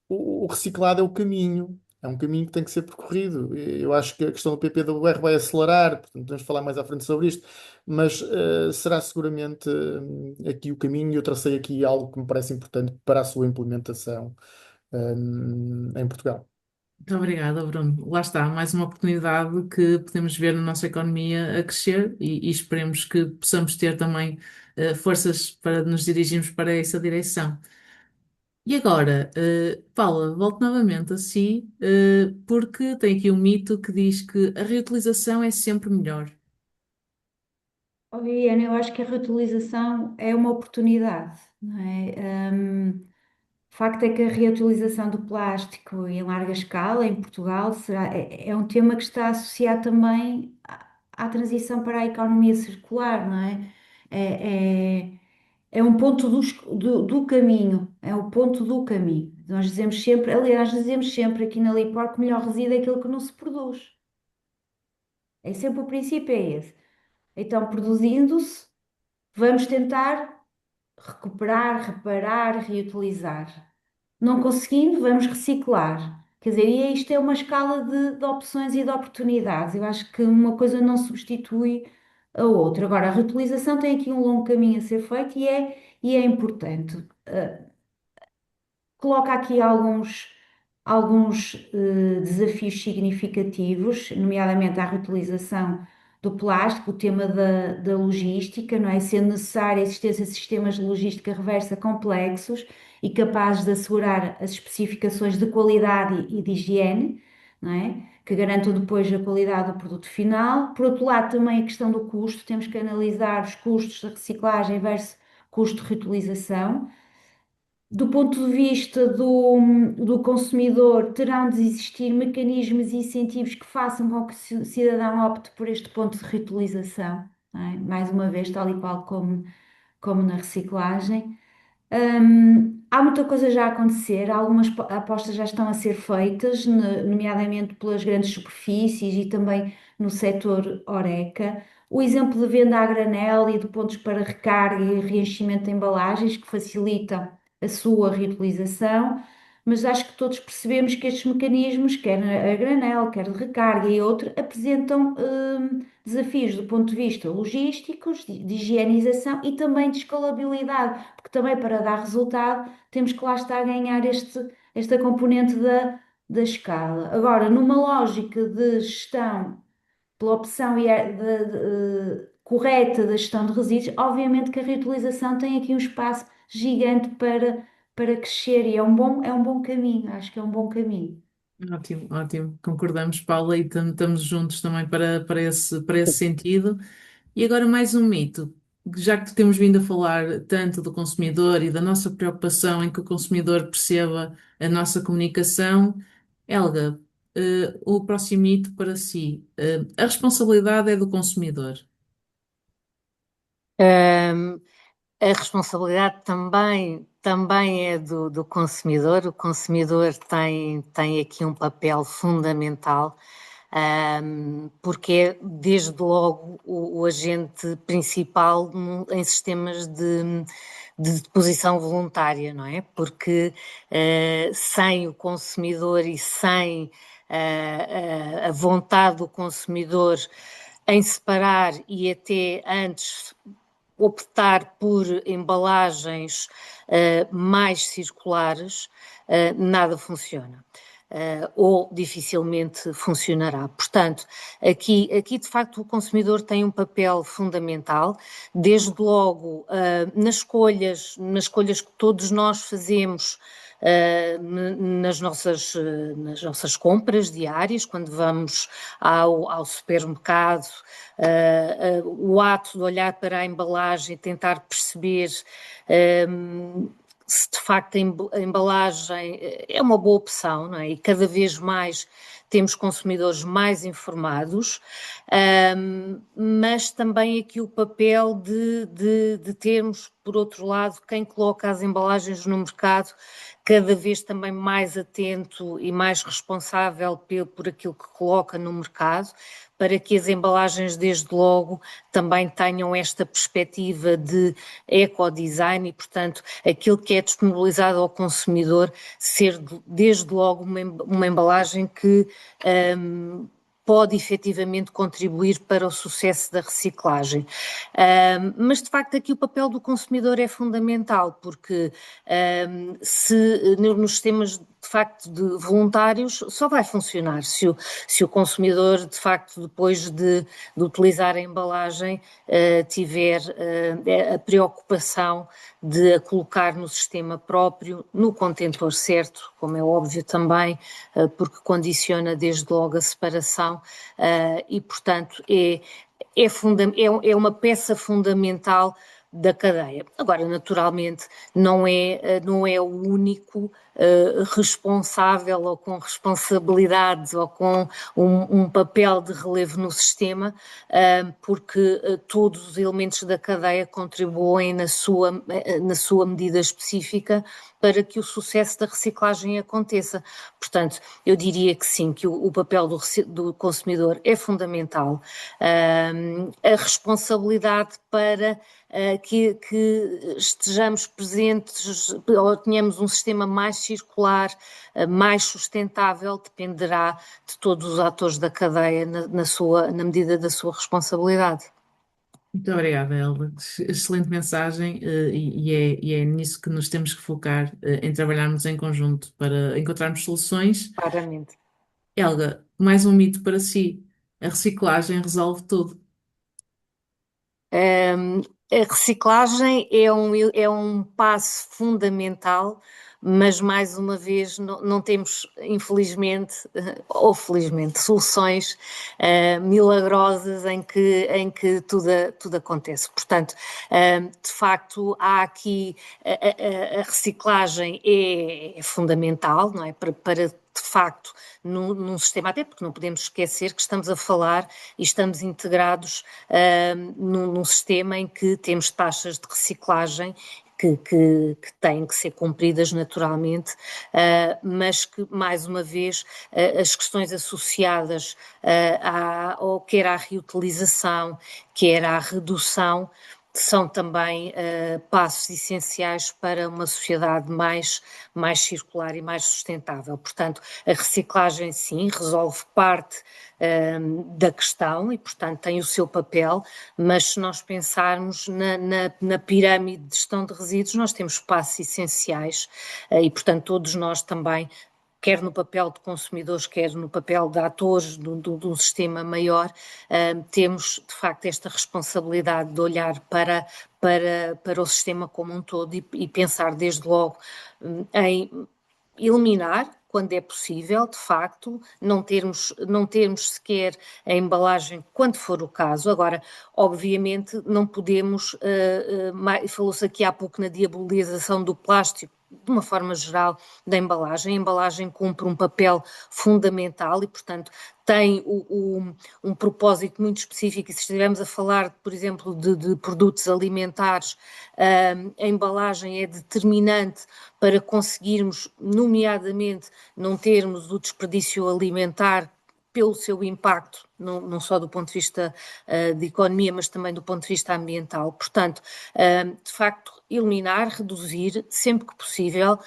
o reciclado é o caminho. É um caminho que tem que ser percorrido. Eu acho que a questão do PPWR vai acelerar, portanto, podemos falar mais à frente sobre isto, mas será seguramente aqui o caminho. Eu tracei aqui algo que me parece importante para a sua implementação em Portugal. Muito obrigada, Bruno. Lá está, mais uma oportunidade que podemos ver na nossa economia a crescer e esperemos que possamos ter também forças para nos dirigirmos para essa direção. E agora, Paula, volto novamente a si, porque tem aqui um mito que diz que a reutilização é sempre melhor. Oh, Viviana, eu acho que a reutilização é uma oportunidade, não é? O facto é que a reutilização do plástico em larga escala em Portugal é um tema que está associado também à transição para a economia circular, não é? É, é, é um ponto do caminho, é o ponto do caminho. Nós dizemos sempre, aliás, dizemos sempre aqui na Lipor que o melhor resíduo é aquilo que não se produz. É sempre o princípio é esse. Então, produzindo-se, vamos tentar recuperar, reparar, reutilizar. Não conseguindo, vamos reciclar. Quer dizer, e isto é uma escala de opções e de oportunidades. Eu acho que uma coisa não substitui a outra. Agora, a reutilização tem aqui um longo caminho a ser feito e é importante. Coloca aqui alguns desafios significativos, nomeadamente a reutilização do plástico, o tema da logística, não é? Sendo necessária a existência de sistemas de logística reversa complexos e capazes de assegurar as especificações de qualidade e de higiene, não é? Que garantam depois a qualidade do produto final. Por outro lado, também a questão do custo, temos que analisar os custos da reciclagem versus custo de reutilização. Do ponto de vista do consumidor, terão de existir mecanismos e incentivos que façam com que o cidadão opte por este ponto de reutilização, não é? Mais uma vez, tal e qual como na reciclagem. Há muita coisa já a acontecer, algumas apostas já estão a ser feitas, nomeadamente pelas grandes superfícies e também no setor HoReCa. O exemplo de venda a granel e de pontos para recarga e reenchimento de embalagens que facilitam a sua reutilização, mas acho que todos percebemos que estes mecanismos, quer a granel, quer de recarga e outro, apresentam desafios do ponto de vista logísticos, de higienização e também de escalabilidade, porque também para dar resultado temos que lá estar a ganhar esta componente da escala. Agora, numa lógica de gestão, pela opção correta da gestão de resíduos, obviamente que a reutilização tem aqui um espaço gigante para crescer e é um bom caminho, acho que é um bom caminho. Ótimo, ótimo. Concordamos, Paula, e estamos juntos também para esse sentido. E agora mais um mito. Já que temos vindo a falar tanto do consumidor e da nossa preocupação em que o consumidor perceba a nossa comunicação, Helga, o próximo mito para si. A responsabilidade é do consumidor. Ahm, a responsabilidade também é do consumidor. O consumidor tem aqui um papel fundamental, porque é desde logo o agente principal em sistemas de deposição voluntária, não é? Porque sem o consumidor e sem a vontade do consumidor em separar e até antes optar por embalagens mais circulares, nada funciona. ou dificilmente funcionará. Portanto, aqui de facto o consumidor tem um papel fundamental, desde logo nas escolhas que todos nós fazemos nas nossas compras diárias, quando vamos ao supermercado, o ato de olhar para a embalagem e tentar perceber se de facto a embalagem é uma boa opção, não é? E cada vez mais temos consumidores mais informados, mas também aqui o papel de termos, por outro lado, quem coloca as embalagens no mercado cada vez também mais atento e mais responsável por aquilo que coloca no mercado, para que as embalagens, desde logo, também tenham esta perspectiva de ecodesign e, portanto, aquilo que é disponibilizado ao consumidor ser, desde logo, uma embalagem que pode efetivamente contribuir para o sucesso da reciclagem. Mas, de facto, aqui o papel do consumidor é fundamental, porque se nos sistemas de facto de voluntários só vai funcionar se o consumidor de facto depois de utilizar a embalagem tiver a preocupação de a colocar no sistema próprio, no contentor certo, como é óbvio também, porque condiciona desde logo a separação e portanto é uma peça fundamental da cadeia. Agora, naturalmente, não é o único responsável ou com responsabilidade ou com um papel de relevo no sistema, porque todos os elementos da cadeia contribuem na sua medida específica para que o sucesso da reciclagem aconteça. Portanto, eu diria que sim, que o papel do consumidor é fundamental. A responsabilidade para que estejamos presentes ou tenhamos um sistema mais circular, mais sustentável, dependerá de todos os atores da cadeia na medida da sua responsabilidade. Muito obrigada, Elba. Excelente mensagem e é nisso que nos temos que focar, em trabalharmos em conjunto para encontrarmos soluções. Claramente. Helga, mais um mito para si. A reciclagem resolve tudo. A reciclagem é um passo fundamental, mas mais uma vez não temos, infelizmente ou felizmente, soluções milagrosas em que tudo acontece. Portanto, de facto, há aqui a reciclagem é fundamental, não é? Para de facto, num sistema, até porque não podemos esquecer que estamos a falar e estamos integrados num sistema em que temos taxas de reciclagem que têm que ser cumpridas naturalmente, mas que, mais uma vez, as questões associadas quer à reutilização, quer à redução, são também passos essenciais para uma sociedade mais circular e mais sustentável. Portanto, a reciclagem, sim, resolve parte da questão e, portanto, tem o seu papel, mas se nós pensarmos na pirâmide de gestão de resíduos, nós temos passos essenciais e, portanto, todos nós também, quer no papel de consumidores, quer no papel de atores do sistema maior, temos de facto esta responsabilidade de olhar para o sistema como um todo e pensar desde logo em eliminar, quando é possível, de facto, não termos sequer a embalagem quando for o caso. Agora, obviamente, não podemos, falou-se aqui há pouco na diabolização do plástico, de uma forma geral, da embalagem. A embalagem cumpre um papel fundamental e, portanto, tem um propósito muito específico. E se estivermos a falar, por exemplo, de produtos alimentares, a embalagem é determinante para conseguirmos, nomeadamente, não termos o desperdício alimentar pelo seu impacto, não só do ponto de vista de economia, mas também do ponto de vista ambiental. Portanto, de facto, eliminar, reduzir, sempre que possível,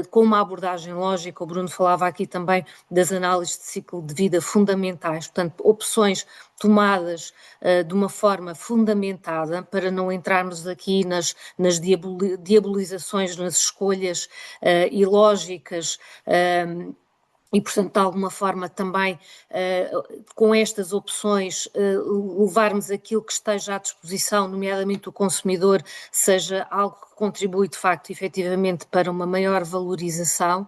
com uma abordagem lógica. O Bruno falava aqui também das análises de ciclo de vida fundamentais, portanto, opções tomadas de uma forma fundamentada para não entrarmos aqui nas diabolizações, nas escolhas ilógicas e, portanto, de alguma forma também, com estas opções, levarmos aquilo que esteja à disposição, nomeadamente o consumidor, seja algo que contribui, de facto, efetivamente, para uma maior valorização,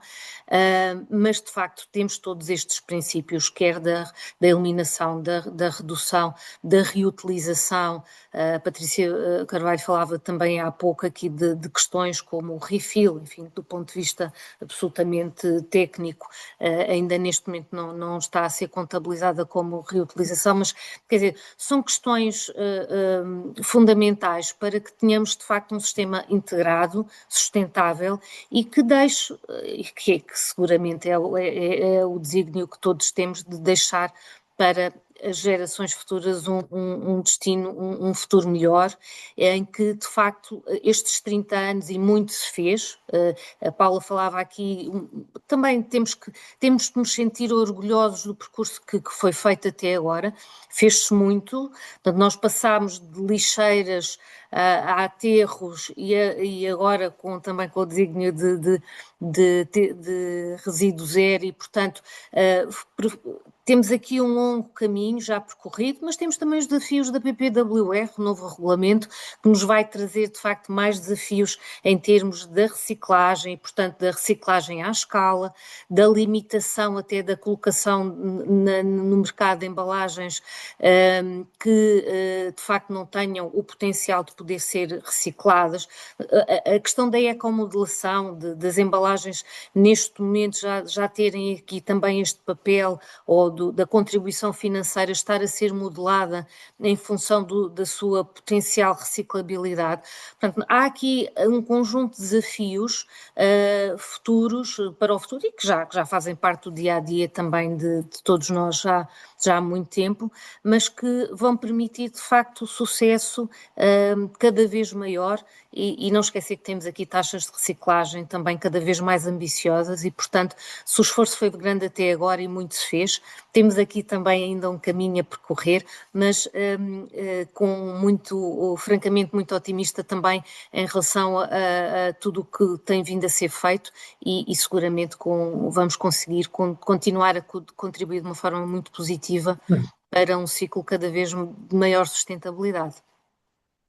mas, de facto, temos todos estes princípios, quer da eliminação, da redução, da reutilização. A Patrícia Carvalho falava também há pouco aqui de questões como o refill, enfim, do ponto de vista absolutamente técnico, ainda neste momento não está a ser contabilizada como reutilização, mas, quer dizer, são questões fundamentais para que tenhamos, de facto, um sistema integrado, sustentável e que deixe, que seguramente é o desígnio que todos temos de deixar para as gerações futuras um destino, um futuro melhor, em que de facto estes 30 anos e muito se fez, a Paula falava aqui, também temos de nos sentir orgulhosos do percurso que foi feito até agora, fez-se muito, portanto nós passámos de lixeiras a aterros e agora também com o desígnio de resíduo zero e portanto temos aqui um longo caminho já percorrido, mas temos também os desafios da PPWR, o novo regulamento, que nos vai trazer de facto mais desafios em termos da reciclagem, e portanto da reciclagem à escala, da limitação até da colocação no mercado de embalagens que de facto não tenham o potencial de poder ser recicladas. A questão da ecomodelação, das embalagens neste momento já terem aqui também este papel ou da contribuição financeira estar a ser modelada em função da sua potencial reciclabilidade. Portanto, há aqui um conjunto de desafios futuros para o futuro e que já fazem parte do dia a dia também de todos nós já há muito tempo, mas que vão permitir de facto o sucesso cada vez maior e não esquecer que temos aqui taxas de reciclagem também cada vez mais ambiciosas e, portanto, se o esforço foi grande até agora e muito se fez, temos aqui também ainda um caminho a percorrer, mas francamente, muito otimista também em relação a tudo o que tem vindo a ser feito e seguramente vamos conseguir continuar a contribuir de uma forma muito positiva para um ciclo cada vez de maior sustentabilidade.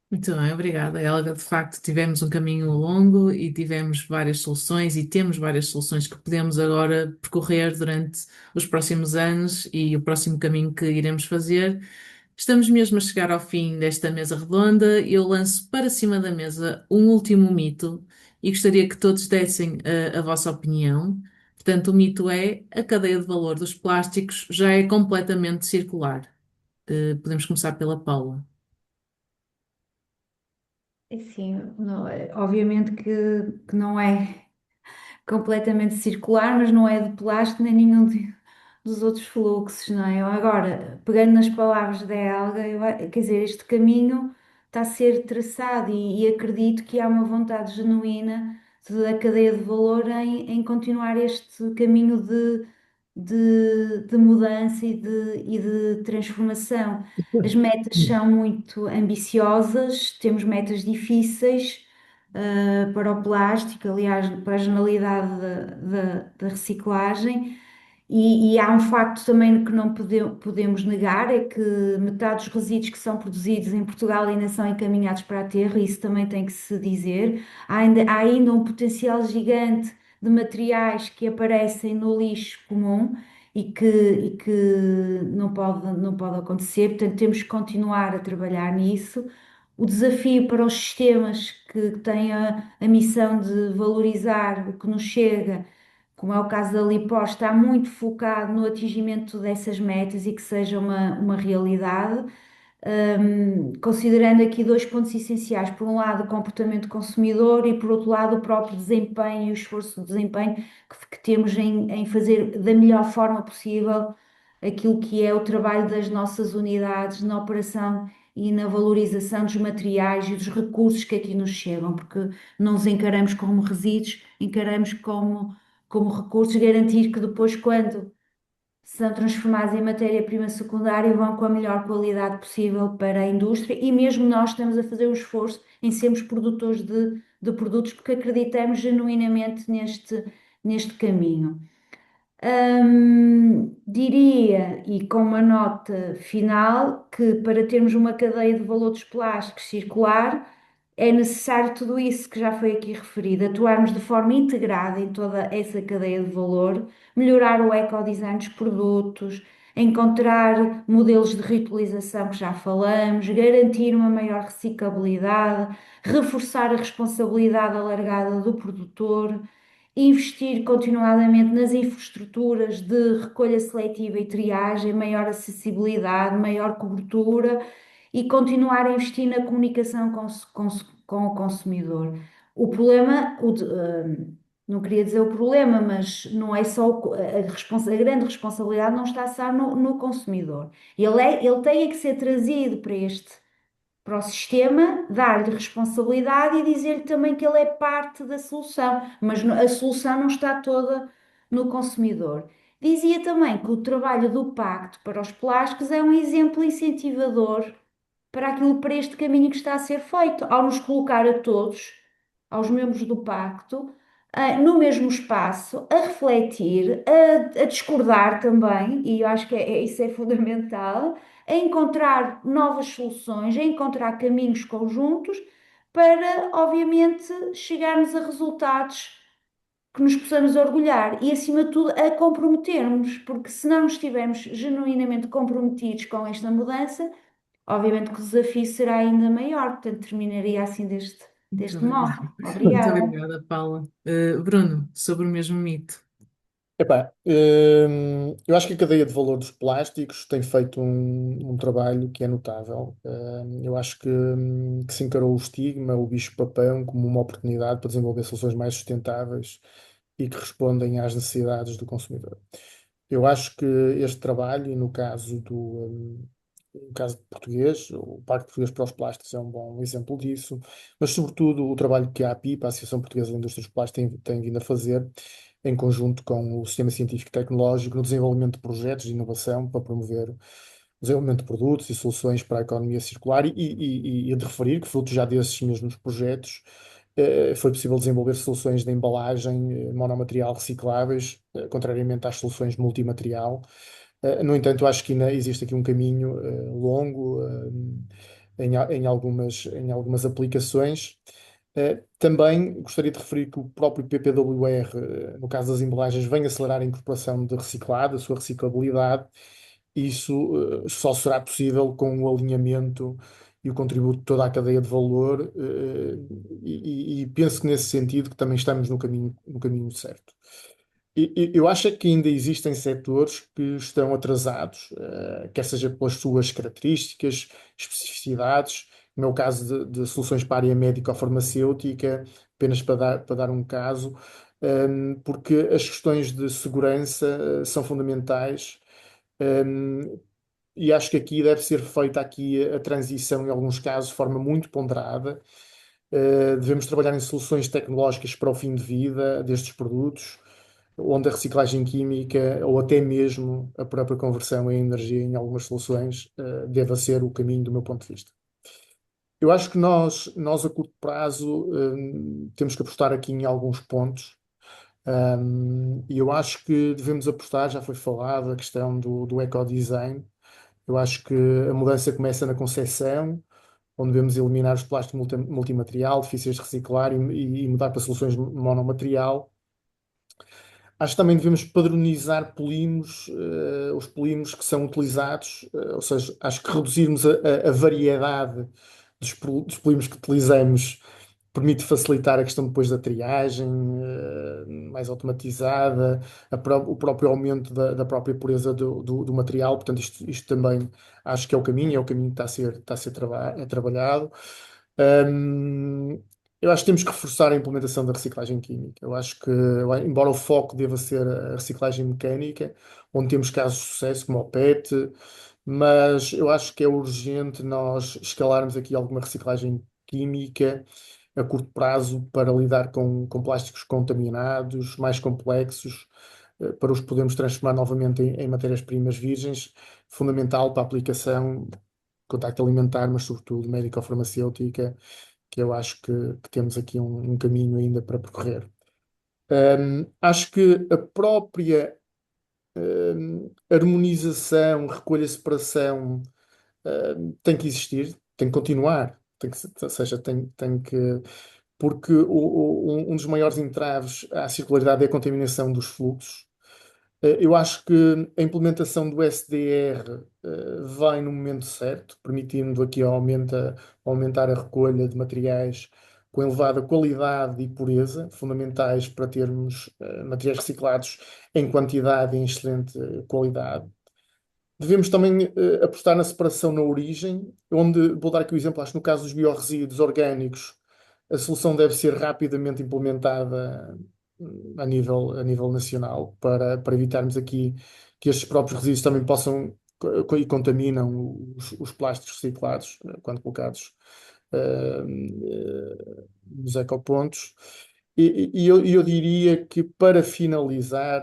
Muito bem, obrigada, Helga. De facto, tivemos um caminho longo e tivemos várias soluções e temos várias soluções que podemos agora percorrer durante os próximos anos e o próximo caminho que iremos fazer. Estamos mesmo a chegar ao fim desta mesa redonda. Eu lanço para cima da mesa um último mito e gostaria que todos dessem a vossa opinião. Portanto, o mito é: a cadeia de valor dos plásticos já é completamente circular. Podemos começar pela Paula. Sim, obviamente que não é completamente circular, mas não é de plástico nem nenhum dos outros fluxos, não é? Agora, pegando nas palavras da Helga, quer dizer, este caminho está a ser traçado e acredito que há uma vontade genuína da cadeia de valor em continuar este caminho de mudança e de transformação. As metas são muito ambiciosas, temos metas difíceis para o plástico, aliás, para a generalidade da reciclagem. E há um facto também que não podemos negar, é que metade dos resíduos que são produzidos em Portugal ainda são encaminhados para a terra, isso também tem que se dizer. Há ainda um potencial gigante de materiais que aparecem no lixo comum e que não pode acontecer, portanto temos que continuar a trabalhar nisso. O desafio para os sistemas que têm a missão de valorizar o que nos chega, como é o caso da Lipós, está muito focado no atingimento dessas metas e que seja uma realidade. Considerando aqui dois pontos essenciais: por um lado, o comportamento do consumidor e, por outro lado, o próprio desempenho e o esforço de desempenho que temos em fazer da melhor forma possível aquilo que é o trabalho das nossas unidades na operação e na valorização dos materiais e dos recursos que aqui nos chegam, porque não os encaramos como resíduos, encaramos como recursos, garantir que depois, quando são transformados em matéria-prima secundária, vão com a melhor qualidade possível para a indústria e mesmo nós estamos a fazer o esforço em sermos produtores de produtos porque acreditamos genuinamente neste caminho. Diria, e com uma nota final, que para termos uma cadeia de valor dos plásticos circular, é necessário tudo isso que já foi aqui referido, atuarmos de forma integrada em toda essa cadeia de valor, melhorar o ecodesign dos produtos, encontrar modelos de reutilização que já falamos, garantir uma maior reciclabilidade, reforçar a responsabilidade alargada do produtor, investir continuadamente nas infraestruturas de recolha seletiva e triagem, maior acessibilidade, maior cobertura e continuar a investir na comunicação com o consumidor. O problema, não queria dizer o problema, mas não é só a grande responsabilidade não está só no consumidor. Ele tem que ser trazido para o sistema, dar-lhe responsabilidade e dizer-lhe também que ele é parte da solução, mas a solução não está toda no consumidor. Dizia também que o trabalho do Pacto para os Plásticos é um exemplo incentivador para este caminho que está a ser feito, ao nos colocar a todos, aos membros do Pacto, no mesmo espaço, a refletir, a discordar também, e eu acho que isso é fundamental, a encontrar novas soluções, a encontrar caminhos conjuntos para, obviamente, chegarmos a resultados que nos possamos orgulhar e, acima de tudo, a comprometermos, porque se não estivermos genuinamente comprometidos com esta mudança, obviamente que o desafio será ainda maior, portanto, terminaria assim Muito deste obrigada. modo. Muito Obrigada. obrigada, Paula. Bruno, sobre o mesmo mito. Epá, eu acho que a cadeia de valor dos plásticos tem feito um trabalho que é notável. Eu acho que se encarou o estigma, o bicho-papão, como uma oportunidade para desenvolver soluções mais sustentáveis e que respondem às necessidades do consumidor. Eu acho que este trabalho, e no caso de português, o Parque Português para os Plásticos é um bom exemplo disso, mas sobretudo o trabalho que a APIP, a Associação Portuguesa de Indústrias de Plásticos, tem vindo a fazer em conjunto com o Sistema Científico e Tecnológico no desenvolvimento de projetos de inovação para promover o desenvolvimento de produtos e soluções para a economia circular e de referir que, fruto já desses mesmos projetos, foi possível desenvolver soluções de embalagem monomaterial recicláveis, contrariamente às soluções multimaterial. No entanto, acho que ainda existe aqui um caminho longo em algumas aplicações. Também gostaria de referir que o próprio PPWR, no caso das embalagens, vem acelerar a incorporação de reciclado, a sua reciclabilidade. Isso só será possível com o alinhamento e o contributo de toda a cadeia de valor, e penso que nesse sentido que também estamos no caminho certo. Eu acho é que ainda existem setores que estão atrasados, quer seja pelas suas características, especificidades, no meu caso de soluções para a área médico-farmacêutica, apenas para dar um caso, porque as questões de segurança são fundamentais, e acho que aqui deve ser feita aqui a transição, em alguns casos, de forma muito ponderada. Devemos trabalhar em soluções tecnológicas para o fim de vida destes produtos, onde a reciclagem química ou até mesmo a própria conversão em energia em algumas soluções deva ser o caminho do meu ponto de vista. Eu acho que nós a curto prazo, temos que apostar aqui em alguns pontos. E eu acho que devemos apostar, já foi falado, a questão do ecodesign. Eu acho que a mudança começa na concepção, onde devemos eliminar os plásticos multimaterial, difíceis de reciclar e mudar para soluções monomaterial. Acho que também devemos padronizar polímeros, os polímeros que são utilizados, ou seja, acho que reduzirmos a variedade dos polímeros que utilizamos permite facilitar a questão depois da triagem, mais automatizada, o próprio aumento da própria pureza do material. Portanto, isto também acho que é o caminho que está a ser trabalhado. Eu acho que temos que reforçar a implementação da reciclagem química. Eu acho que, embora o foco deva ser a reciclagem mecânica, onde temos casos de sucesso como o PET, mas eu acho que é urgente nós escalarmos aqui alguma reciclagem química a curto prazo para lidar com plásticos contaminados, mais complexos, para os podermos transformar novamente em matérias-primas virgens, fundamental para a aplicação contacto alimentar, mas sobretudo médico-farmacêutica, que eu acho que temos aqui um caminho ainda para percorrer. Acho que a própria harmonização, recolha, separação, tem que existir, tem que continuar, ou seja, tem que. Porque um dos maiores entraves à circularidade é a contaminação dos fluxos. Eu acho que a implementação do SDR vem no momento certo, permitindo aqui aumentar a recolha de materiais com elevada qualidade e pureza, fundamentais para termos materiais reciclados em quantidade e em excelente qualidade. Devemos também apostar na separação na origem, onde, vou dar aqui o exemplo, acho que no caso dos biorresíduos orgânicos, a solução deve ser rapidamente implementada a nível nacional para evitarmos aqui que estes próprios resíduos também possam e contaminam os plásticos reciclados quando colocados nos ecopontos. E eu diria que para finalizar,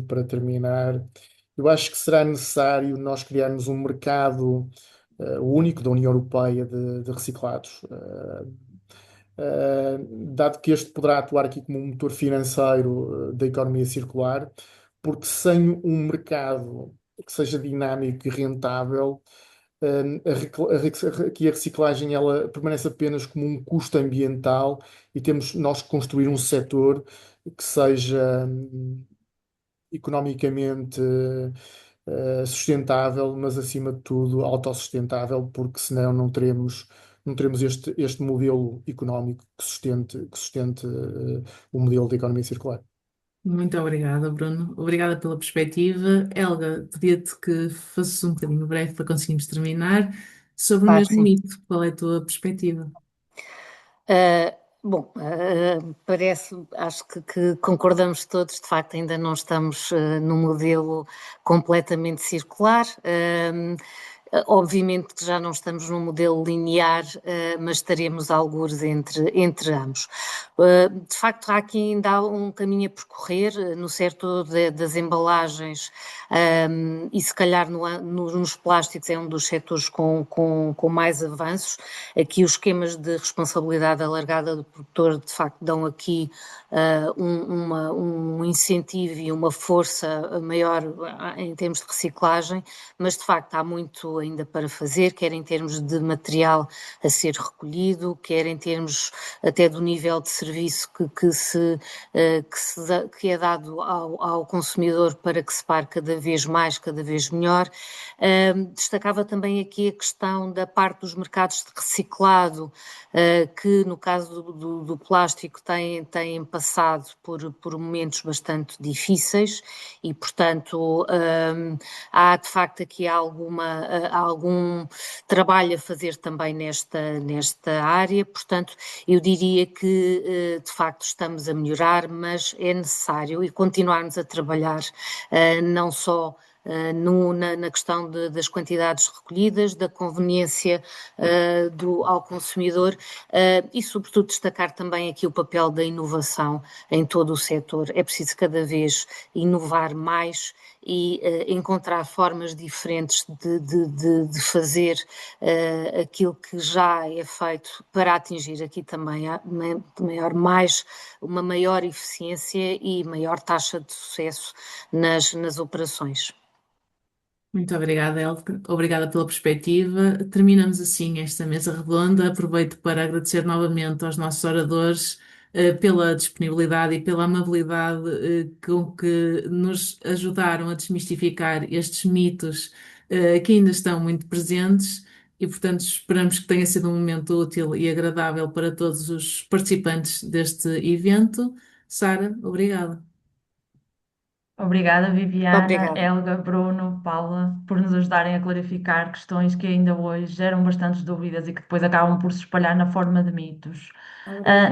para terminar, eu acho que será necessário nós criarmos um mercado único da União Europeia de reciclados. Dado que este poderá atuar aqui como um motor financeiro da economia circular, porque sem um mercado que seja dinâmico e rentável, aqui a reciclagem ela permanece apenas como um custo ambiental e temos nós que construir um setor que seja economicamente sustentável, mas acima de tudo autossustentável, porque senão não teremos este modelo económico que sustente o modelo de economia circular. Muito obrigada, Bruno. Obrigada pela perspectiva. Helga, pedia-te que fosses um bocadinho breve para conseguirmos terminar. Sobre o Claro que mesmo sim. mito, qual é a tua perspectiva? Bom, acho que concordamos todos, de facto, ainda não estamos num modelo completamente circular. Obviamente que já não estamos num modelo linear, mas estaremos algures entre ambos. De facto, há aqui ainda um caminho a percorrer no setor das embalagens, e se calhar nos plásticos é um dos setores com mais avanços. Aqui os esquemas de responsabilidade alargada do produtor, de facto, dão aqui um incentivo e uma força maior em termos de reciclagem, mas de facto há muito ainda para fazer, quer em termos de material a ser recolhido, quer em termos até do nível de serviço que é dado ao consumidor para que se pare cada vez mais, cada vez melhor. Destacava também aqui a questão da parte dos mercados de reciclado, que no caso do plástico têm passado por momentos bastante difíceis e, portanto, há de facto aqui algum trabalho a fazer também nesta área. Portanto, eu diria que de facto estamos a melhorar, mas é necessário e continuarmos a trabalhar não só na questão das quantidades recolhidas, da conveniência ao consumidor, e sobretudo destacar também aqui o papel da inovação em todo o setor. É preciso cada vez inovar mais e encontrar formas diferentes de fazer aquilo que já é feito para atingir aqui também uma maior eficiência e maior taxa de sucesso nas operações. Muito obrigada, Helga. Obrigada pela perspectiva. Terminamos assim esta mesa redonda. Aproveito para agradecer novamente aos nossos oradores pela disponibilidade e pela amabilidade com que nos ajudaram a desmistificar estes mitos que ainda estão muito presentes e, portanto, esperamos que tenha sido um momento útil e agradável para todos os participantes deste evento. Sara, obrigada. Obrigada, Viviana, Obrigada. Helga, Bruno, Paula, por nos ajudarem a clarificar questões que ainda hoje geram bastantes dúvidas e que depois acabam por se espalhar na forma de mitos.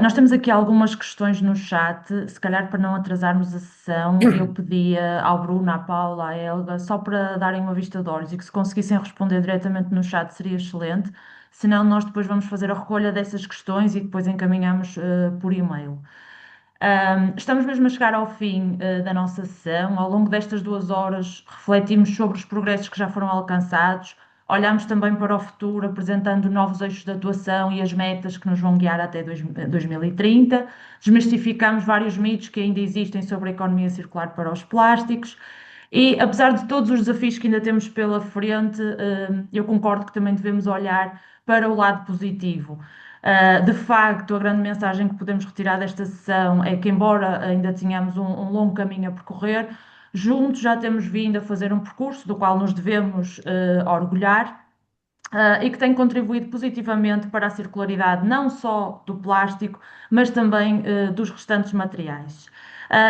Nós temos aqui algumas questões no chat, se calhar para não atrasarmos a sessão, eu pedia ao Bruno, à Paula, à Helga, só para darem uma vista de olhos e que se conseguissem responder diretamente no chat seria excelente, senão nós depois vamos fazer a recolha dessas questões e depois encaminhamos por e-mail. Estamos mesmo a chegar ao fim da nossa sessão. Ao longo destas 2 horas, refletimos sobre os progressos que já foram alcançados, olhamos também para o futuro, apresentando novos eixos de atuação e as metas que nos vão guiar até 2030. Desmistificamos vários mitos que ainda existem sobre a economia circular para os plásticos E apesar de todos os desafios que ainda temos pela frente, eu concordo que também devemos olhar para o lado positivo. De facto, a grande mensagem que podemos retirar desta sessão é que, embora ainda tenhamos um longo caminho a percorrer, juntos já temos vindo a fazer um percurso do qual nos devemos orgulhar. E que tem contribuído positivamente para a circularidade não só do plástico, mas também dos restantes materiais.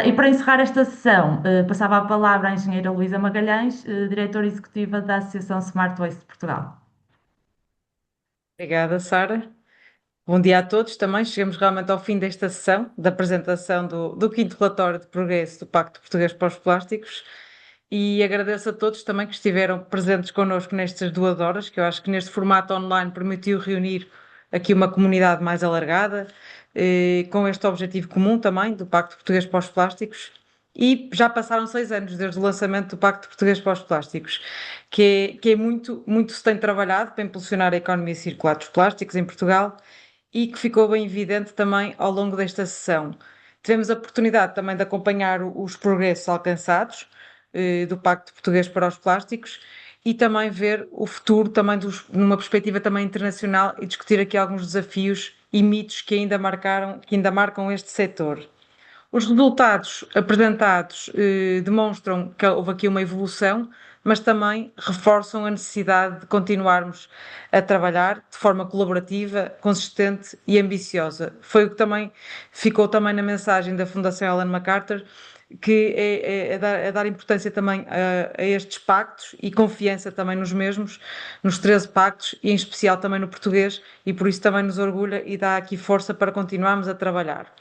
E para encerrar esta sessão, passava a palavra à engenheira Luísa Magalhães, diretora executiva da Associação Smart Waste de Portugal. Obrigada, Sara. Bom dia a todos também. Chegamos realmente ao fim desta sessão da apresentação do quinto relatório de progresso do Pacto Português para os Plásticos e agradeço a todos também que estiveram presentes connosco nestas 2 horas, que eu acho que neste formato online permitiu reunir aqui uma comunidade mais alargada, com este objetivo comum também do Pacto Português para os Plásticos. E já passaram 6 anos desde o lançamento do Pacto Português para os Plásticos, que é muito se tem trabalhado para impulsionar a economia circular dos plásticos em Portugal e que ficou bem evidente também ao longo desta sessão. Tivemos a oportunidade também de acompanhar os progressos alcançados do Pacto Português para os Plásticos e também ver o futuro também numa perspectiva também internacional e discutir aqui alguns desafios e mitos que ainda marcam este setor. Os resultados apresentados demonstram que houve aqui uma evolução, mas também reforçam a necessidade de continuarmos a trabalhar de forma colaborativa, consistente e ambiciosa. Foi o que também ficou também na mensagem da Fundação Ellen MacArthur, que é dar importância também a estes pactos e confiança também nos mesmos, nos 13 pactos e em especial também no português, e por isso também nos orgulha e dá aqui força para continuarmos a trabalhar.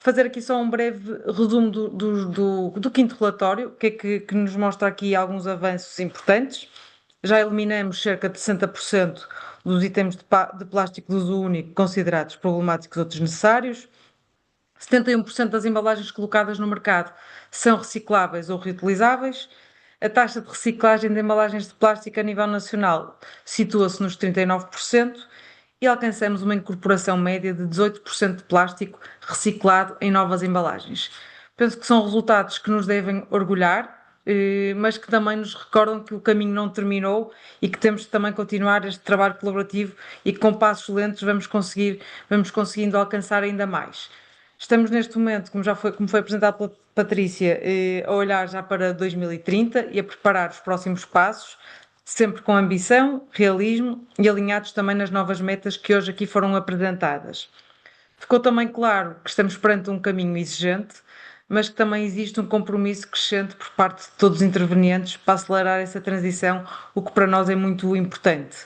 Fazer aqui só um breve resumo do quinto relatório, que nos mostra aqui alguns avanços importantes. Já eliminamos cerca de 60% dos itens de plástico de uso único considerados problemáticos ou desnecessários. 71% das embalagens colocadas no mercado são recicláveis ou reutilizáveis. A taxa de reciclagem de embalagens de plástico a nível nacional situa-se nos 39%. E alcançamos uma incorporação média de 18% de plástico reciclado em novas embalagens. Penso que são resultados que nos devem orgulhar, mas que também nos recordam que o caminho não terminou e que temos de também continuar este trabalho colaborativo e que com passos lentos vamos conseguindo alcançar ainda mais. Estamos neste momento, como foi apresentado pela Patrícia, a olhar já para 2030 e a preparar os próximos passos, sempre com ambição, realismo e alinhados também nas novas metas que hoje aqui foram apresentadas. Ficou também claro que estamos perante um caminho exigente, mas que também existe um compromisso crescente por parte de todos os intervenientes para acelerar essa transição, o que para nós é muito importante.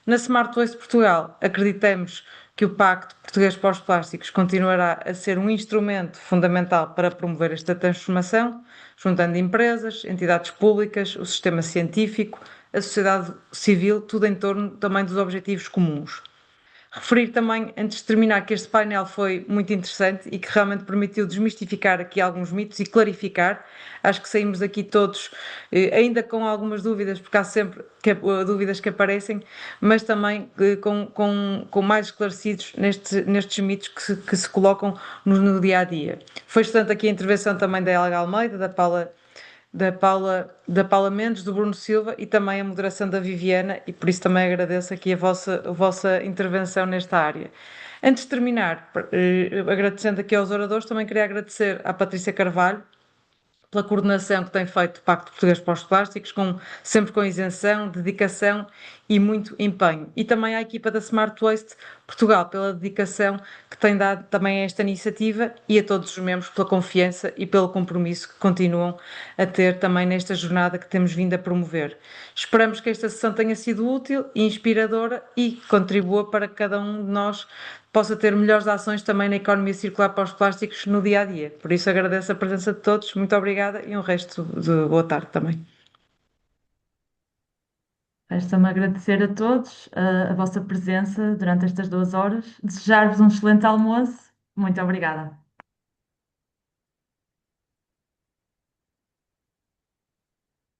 Na Smart Waste Portugal, acreditamos que o Pacto Português para os Plásticos continuará a ser um instrumento fundamental para promover esta transformação, juntando empresas, entidades públicas, o sistema científico, a sociedade civil, tudo em torno também dos objetivos comuns. Referir também, antes de terminar, que este painel foi muito interessante e que realmente permitiu desmistificar aqui alguns mitos e clarificar. Acho que saímos daqui todos ainda com algumas dúvidas, porque há sempre dúvidas que aparecem, mas também com mais esclarecidos nestes mitos que se colocam no dia a dia. Foi excelente aqui a intervenção também da Helga Almeida, da Paula Mendes, do Bruno Silva e também a moderação da Viviana, e por isso também agradeço aqui a vossa intervenção nesta área. Antes de terminar, agradecendo aqui aos oradores, também queria agradecer à Patrícia Carvalho pela coordenação que tem feito o Pacto Português para os Plásticos, sempre com isenção, dedicação e muito empenho. E também à equipa da Smart Waste Portugal pela dedicação que tem dado também a esta iniciativa e a todos os membros pela confiança e pelo compromisso que continuam a ter também nesta jornada que temos vindo a promover. Esperamos que esta sessão tenha sido útil e inspiradora e contribua para que cada um de nós possa ter melhores ações também na economia circular para os plásticos no dia a dia. Por isso agradeço a presença de todos, muito obrigada e um resto de boa tarde também. Resta-me agradecer a todos a vossa presença durante estas 2 horas, desejar-vos um excelente almoço. Muito obrigada.